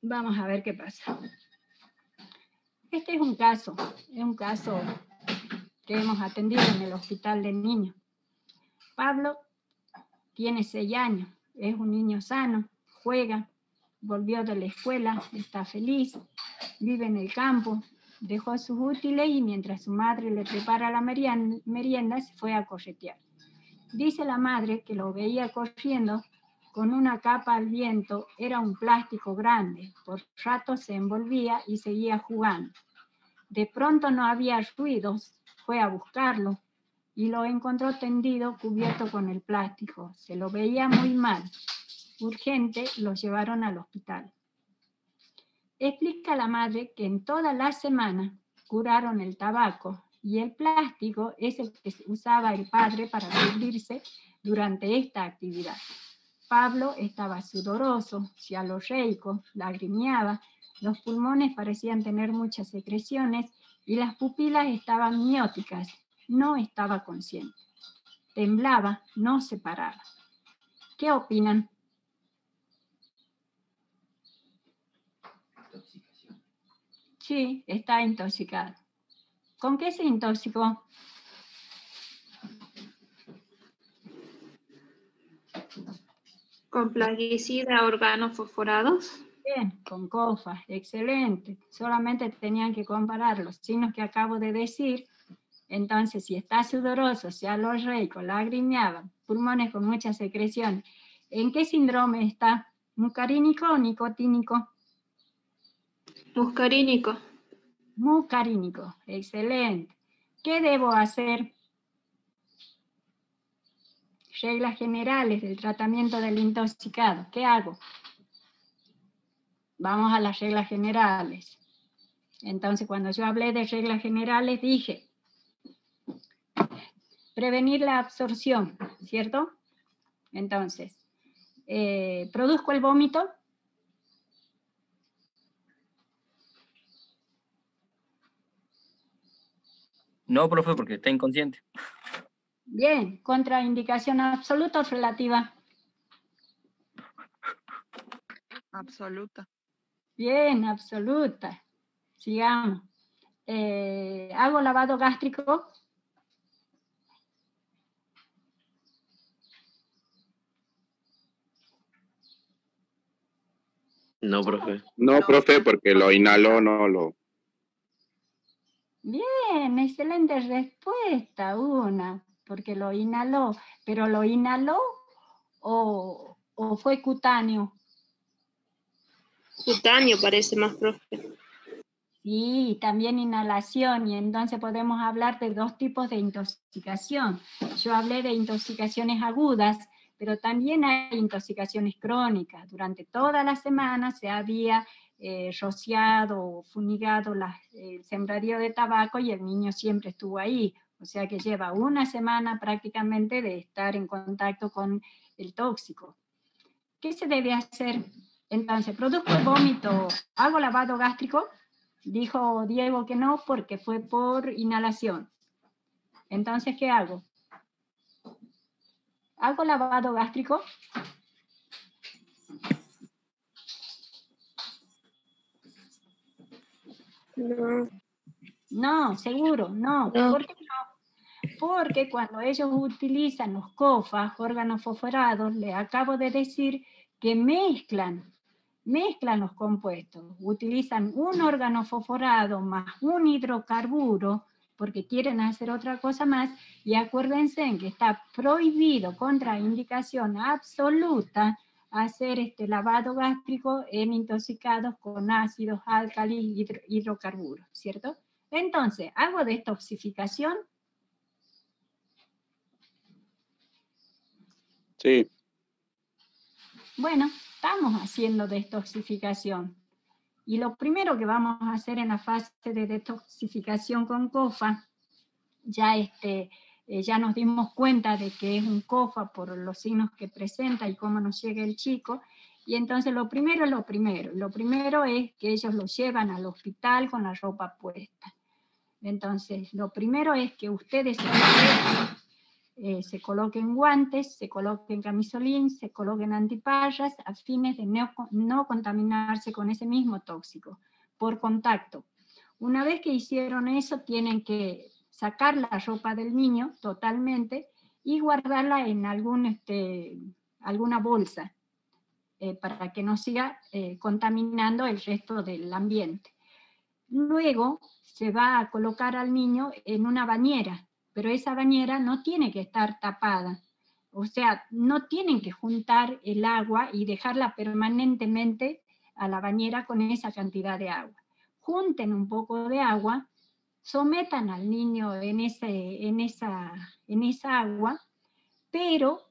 vamos a ver qué pasa. Este es un caso que hemos atendido en el hospital del niño. Pablo tiene 6 años, es un niño sano, juega, volvió de la escuela, está feliz, vive en el campo, dejó sus útiles y mientras su madre le prepara la merienda se fue a corretear. Dice la madre que lo veía corriendo con una capa al viento, era un plástico grande, por rato se envolvía y seguía jugando. De pronto no había ruidos, fue a buscarlo y lo encontró tendido cubierto con el plástico, se lo veía muy mal. Urgente, lo llevaron al hospital. Explica la madre que en toda la semana curaron el tabaco y el plástico es el que usaba el padre para cubrirse durante esta actividad. Pablo estaba sudoroso, cialorreico, lagrimeaba, los pulmones parecían tener muchas secreciones y las pupilas estaban mióticas, no estaba consciente. Temblaba, no se paraba. ¿Qué opinan? Sí, está intoxicado. ¿Con qué se intoxicó? Con plaguicida, organofosforados. Bien, con COFA, excelente. Solamente tenían que comparar los signos que acabo de decir. Entonces, si está sudoroso, cialorreico, lagrimeaba, pulmones con mucha secreción, ¿en qué síndrome está? ¿Mucarínico o nicotínico? Muscarínico. Mucarínico, excelente. ¿Qué debo hacer? Reglas generales del tratamiento del intoxicado. ¿Qué hago? Vamos a las reglas generales. Entonces, cuando yo hablé de reglas generales, dije prevenir la absorción, ¿cierto? Entonces, ¿produzco el vómito? No, profe, porque está inconsciente. Bien, contraindicación absoluta o relativa. Absoluta. Bien, absoluta. Sigamos. ¿Hago lavado gástrico? No, profe. No, profe, porque lo inhaló, no lo... Bien, excelente respuesta, una, porque lo inhaló. ¿Pero lo inhaló o fue cutáneo? Cutáneo parece más, profe. Sí, también inhalación, y entonces podemos hablar de dos tipos de intoxicación. Yo hablé de intoxicaciones agudas, pero también hay intoxicaciones crónicas. Durante toda la semana se había rociado o fumigado el sembradío de tabaco y el niño siempre estuvo ahí. O sea que lleva una semana prácticamente de estar en contacto con el tóxico. ¿Qué se debe hacer? Entonces, produzco el vómito, ¿hago lavado gástrico? Dijo Diego que no, porque fue por inhalación. Entonces, ¿qué hago? ¿Hago lavado gástrico? No. No, seguro, no. No. ¿Por qué no? Porque cuando ellos utilizan los COFAs, órganos fosforados, les acabo de decir que mezclan los compuestos. Utilizan un órgano fosforado más un hidrocarburo, porque quieren hacer otra cosa más, y acuérdense en que está prohibido, contra indicación absoluta, hacer lavado gástrico en intoxicados con ácidos, álcalis, hidrocarburos, ¿cierto? Entonces, ¿hago detoxificación? Sí. Bueno, estamos haciendo detoxificación. Y lo primero que vamos a hacer en la fase de detoxificación con COFA, ya nos dimos cuenta de que es un COFA por los signos que presenta y cómo nos llega el chico, y entonces lo primero es lo primero. Lo primero es que ellos lo llevan al hospital con la ropa puesta. Entonces, lo primero es que ustedes se coloquen guantes, se coloquen camisolín, se coloquen antiparras a fines de no contaminarse con ese mismo tóxico por contacto. Una vez que hicieron eso, tienen que sacar la ropa del niño totalmente y guardarla en alguna bolsa para que no siga contaminando el resto del ambiente. Luego se va a colocar al niño en una bañera, pero esa bañera no tiene que estar tapada. O sea, no tienen que juntar el agua y dejarla permanentemente a la bañera con esa cantidad de agua. Junten un poco de agua, sometan al niño en esa agua, pero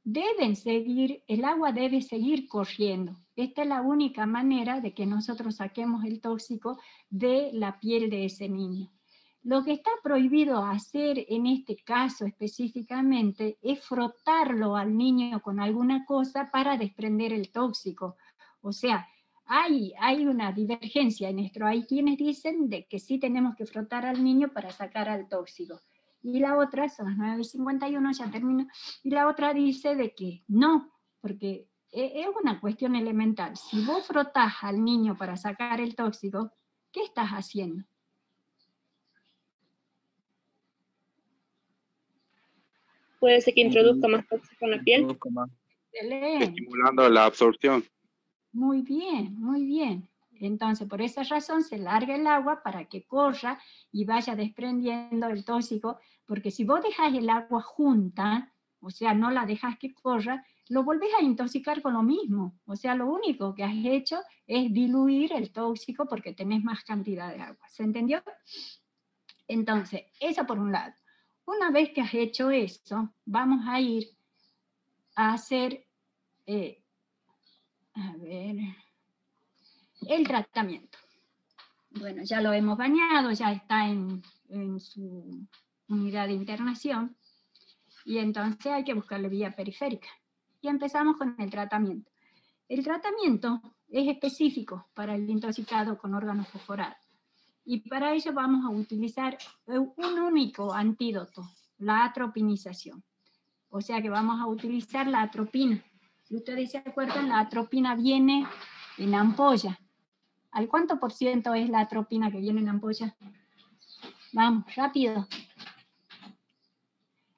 el agua debe seguir corriendo. Esta es la única manera de que nosotros saquemos el tóxico de la piel de ese niño. Lo que está prohibido hacer en este caso específicamente es frotarlo al niño con alguna cosa para desprender el tóxico. O sea, hay una divergencia en esto. Hay quienes dicen de que sí tenemos que frotar al niño para sacar al tóxico. Y la otra, son las 9:51, ya termino, y la otra dice de que no, porque es una cuestión elemental. Si vos frotás al niño para sacar el tóxico, ¿qué estás haciendo? Puede ser que introduzca más tóxico en la piel. Excelente. Estimulando la absorción. Muy bien, muy bien. Entonces, por esa razón se larga el agua para que corra y vaya desprendiendo el tóxico, porque si vos dejas el agua junta, o sea, no la dejas que corra, lo volvés a intoxicar con lo mismo. O sea, lo único que has hecho es diluir el tóxico porque tenés más cantidad de agua. ¿Se entendió? Entonces, eso por un lado. Una vez que has hecho eso, vamos a ir a hacer, el tratamiento. Bueno, ya lo hemos bañado, ya está en su unidad de internación, y entonces hay que buscarle vía periférica. Y empezamos con el tratamiento. El tratamiento es específico para el intoxicado con órganos fosforados. Y para ello vamos a utilizar un único antídoto, la atropinización. O sea que vamos a utilizar la atropina. Si ustedes se acuerdan, la atropina viene en ampolla. ¿Al cuánto por ciento es la atropina que viene en ampolla? Vamos, rápido.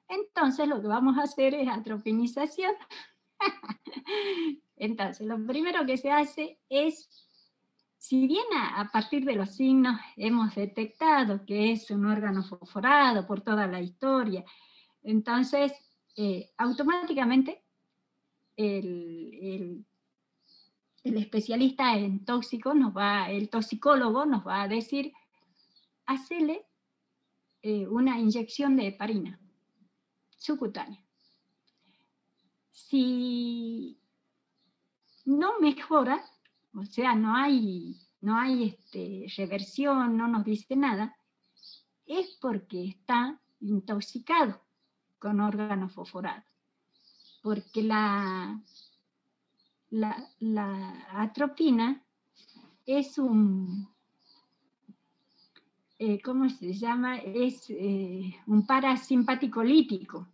Entonces lo que vamos a hacer es atropinización. Entonces, lo primero que se hace es, si bien a partir de los signos hemos detectado que es un órgano fosforado por toda la historia, entonces automáticamente el especialista en tóxicos el toxicólogo nos va a decir, hacele una inyección de heparina subcutánea. Si no mejora, o sea, no hay reversión, no nos dice nada, es porque está intoxicado con órganos fosforados. Porque la atropina es ¿cómo se llama? Es un parasimpático lítico.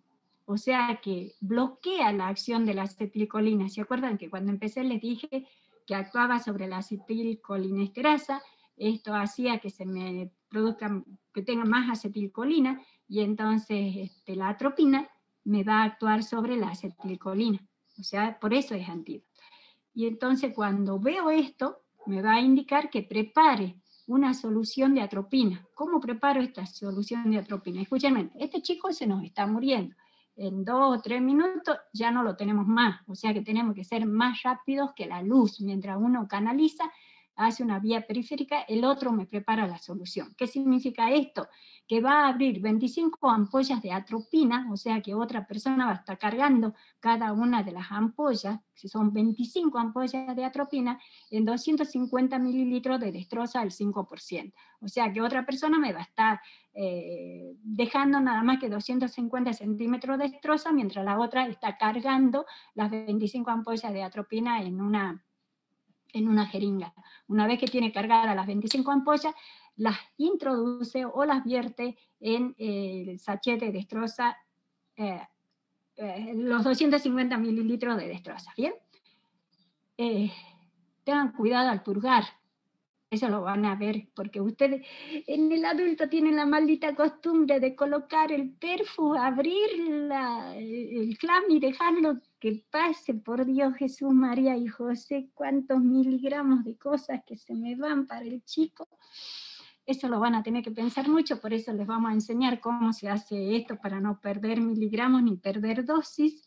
O sea que bloquea la acción de la acetilcolina. ¿Se acuerdan que cuando empecé les dije que actuaba sobre la acetilcolinesterasa? Esto hacía que se me produzca, que tenga más acetilcolina, y entonces la atropina me va a actuar sobre la acetilcolina. O sea, por eso es antídoto. Y entonces cuando veo esto, me va a indicar que prepare una solución de atropina. ¿Cómo preparo esta solución de atropina? Escúchenme, este chico se nos está muriendo. En 2 o 3 minutos ya no lo tenemos más, o sea que tenemos que ser más rápidos que la luz. Mientras uno canaliza, hace una vía periférica, el otro me prepara la solución. ¿Qué significa esto? Que va a abrir 25 ampollas de atropina, o sea que otra persona va a estar cargando cada una de las ampollas, si son 25 ampollas de atropina, en 250 mililitros de destroza al 5%. O sea que otra persona me va a estar dejando nada más que 250 centímetros de destroza, mientras la otra está cargando las 25 ampollas de atropina en una jeringa. Una vez que tiene cargadas las 25 ampollas, las introduce o las vierte en el sachet de destroza, los 250 mililitros de destroza, ¿bien? Tengan cuidado al purgar, eso lo van a ver, porque ustedes en el adulto tienen la maldita costumbre de colocar el perfum, abrir el clam y dejarlo que pase. Por Dios, Jesús, María y José, cuántos miligramos de cosas que se me van para el chico. Eso lo van a tener que pensar mucho, por eso les vamos a enseñar cómo se hace esto para no perder miligramos ni perder dosis,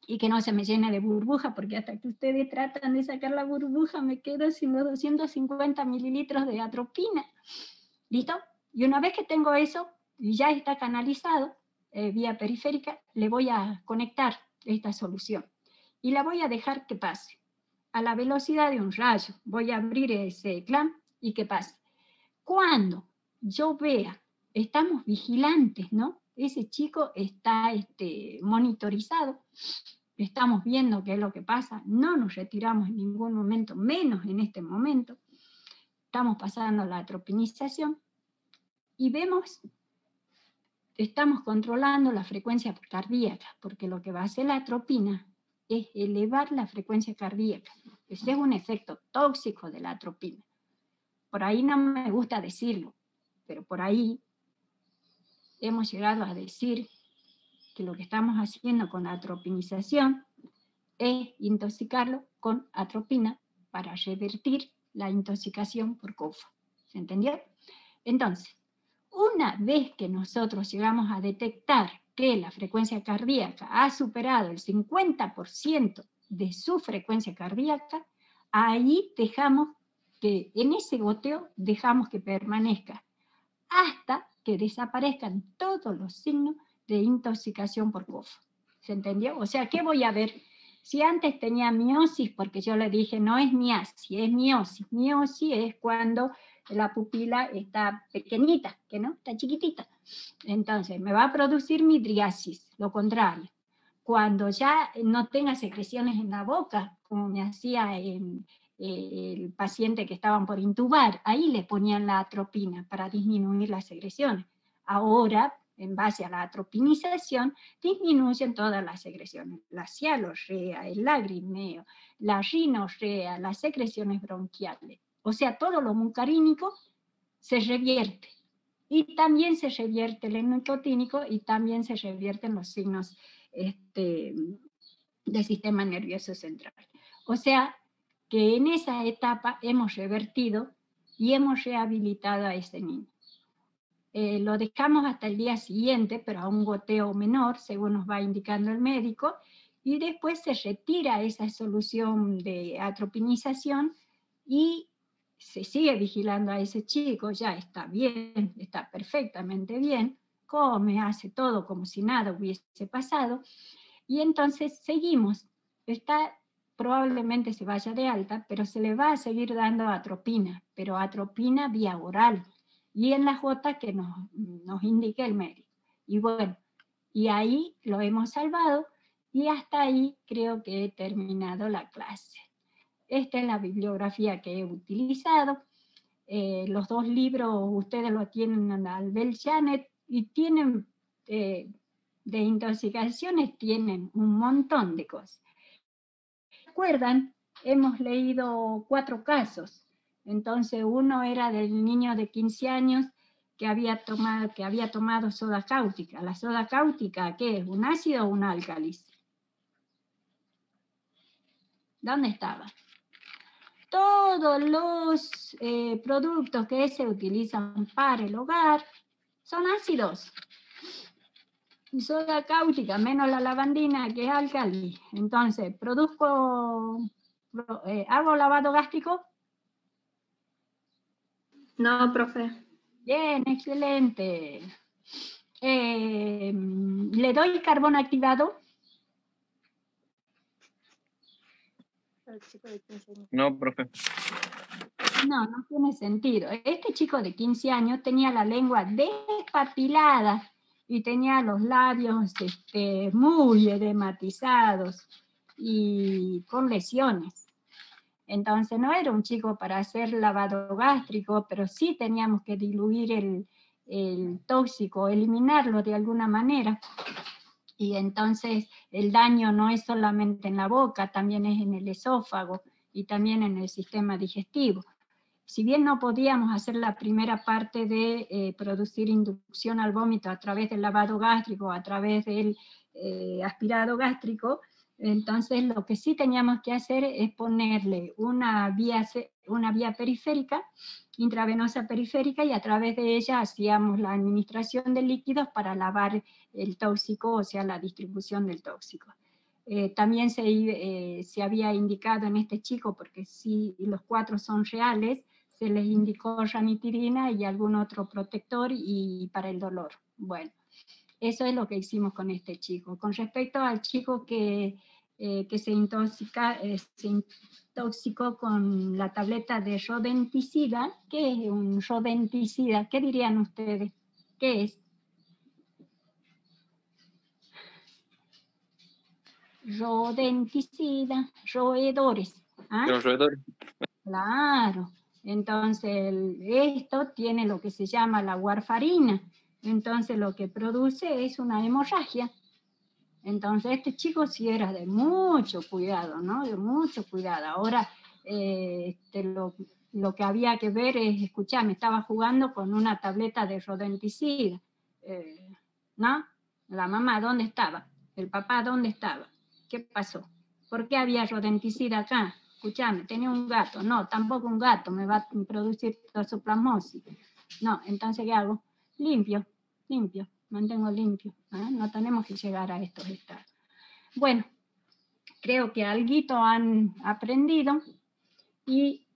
y que no se me llene de burbuja, porque hasta que ustedes tratan de sacar la burbuja me quedo sin los 250 mililitros de atropina. ¿Listo? Y una vez que tengo eso, y ya está canalizado, vía periférica, le voy a conectar esta solución. Y la voy a dejar que pase. A la velocidad de un rayo. Voy a abrir ese clam y que pase. Cuando yo vea, estamos vigilantes, ¿no? Ese chico está monitorizado, estamos viendo qué es lo que pasa, no nos retiramos en ningún momento, menos en este momento, estamos pasando la atropinización y vemos, estamos controlando la frecuencia cardíaca, porque lo que va a hacer la atropina es elevar la frecuencia cardíaca. Ese es un efecto tóxico de la atropina. Por ahí no me gusta decirlo, pero por ahí hemos llegado a decir que lo que estamos haciendo con la atropinización es intoxicarlo con atropina para revertir la intoxicación por COFA. ¿Se entendió? Entonces, una vez que nosotros llegamos a detectar que la frecuencia cardíaca ha superado el 50% de su frecuencia cardíaca, ahí dejamos que, en ese goteo, dejamos que permanezca hasta que desaparezcan todos los signos de intoxicación por COFA. ¿Se entendió? O sea, ¿qué voy a ver? Si antes tenía miosis, porque yo le dije, no es miasis, es miosis. Miosis es cuando la pupila está pequeñita, que no, está chiquitita. Entonces, me va a producir midriasis, lo contrario. Cuando ya no tenga secreciones en la boca, como me hacía el paciente que estaban por intubar, ahí le ponían la atropina para disminuir las secreciones. Ahora, en base a la atropinización, disminuyen todas las secreciones, la cialorrea, el lagrimeo, la rinorrea, las secreciones bronquiales. O sea, todo lo mucarínico se revierte. Y también se revierte el nicotínico y también se revierten los signos del sistema nervioso central. O sea, que en esa etapa hemos revertido y hemos rehabilitado a ese niño. Lo dejamos hasta el día siguiente, pero a un goteo menor, según nos va indicando el médico, y después se retira esa solución de atropinización y se sigue vigilando a ese chico, ya está bien, está perfectamente bien, come, hace todo como si nada hubiese pasado, y entonces seguimos. Probablemente se vaya de alta, pero se le va a seguir dando atropina, pero atropina vía oral, y en la J que nos indique el médico. Y bueno, y ahí lo hemos salvado, y hasta ahí creo que he terminado la clase. Esta es la bibliografía que he utilizado. Los dos libros ustedes lo tienen al Bell Janet, y tienen, de intoxicaciones, tienen un montón de cosas. ¿Recuerdan? Hemos leído 4 casos. Entonces, uno era del niño de 15 años que había tomado soda cáustica. ¿La soda cáustica qué es? ¿Un ácido o un álcalis? ¿Dónde estaba? Todos los productos que se utilizan para el hogar son ácidos. Soda cáustica menos la lavandina, que es álcali. Entonces, ¿hago lavado gástrico? No, profe. Bien, excelente. ¿Le doy carbón activado? No, profe. No, no tiene sentido. Este chico de 15 años tenía la lengua despapilada y tenía los labios muy edematizados y con lesiones. Entonces no era un chico para hacer lavado gástrico, pero sí teníamos que diluir el tóxico, eliminarlo de alguna manera. Y entonces el daño no es solamente en la boca, también es en el esófago y también en el sistema digestivo. Si bien no podíamos hacer la primera parte de producir inducción al vómito a través del lavado gástrico, a través del aspirado gástrico, entonces lo que sí teníamos que hacer es ponerle una vía periférica, intravenosa periférica, y a través de ella hacíamos la administración de líquidos para lavar el tóxico, o sea, la distribución del tóxico. También se había indicado en este chico, porque sí, los 4 son reales, se les indicó ranitidina y algún otro protector y para el dolor. Bueno, eso es lo que hicimos con este chico. Con respecto al chico que se intoxicó con la tableta de rodenticida, ¿qué es un rodenticida? ¿Qué dirían ustedes? ¿Qué es? Rodenticida, roedores. ¿Ah? Los roedores. Claro. Entonces, esto tiene lo que se llama la warfarina. Entonces, lo que produce es una hemorragia. Entonces, este chico sí era de mucho cuidado, ¿no? De mucho cuidado. Ahora, lo que había que ver es, escuchame, estaba jugando con una tableta de rodenticida. ¿No? La mamá, ¿dónde estaba? El papá, ¿dónde estaba? ¿Qué pasó? ¿Por qué había rodenticida acá? Escuchame, tenía un gato. No, tampoco un gato me va a producir toxoplasmosis. No, entonces, ¿qué hago? Limpio, mantengo limpio. ¿Eh? No tenemos que llegar a estos estados. Bueno, creo que alguito han aprendido y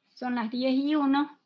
son las 10:01.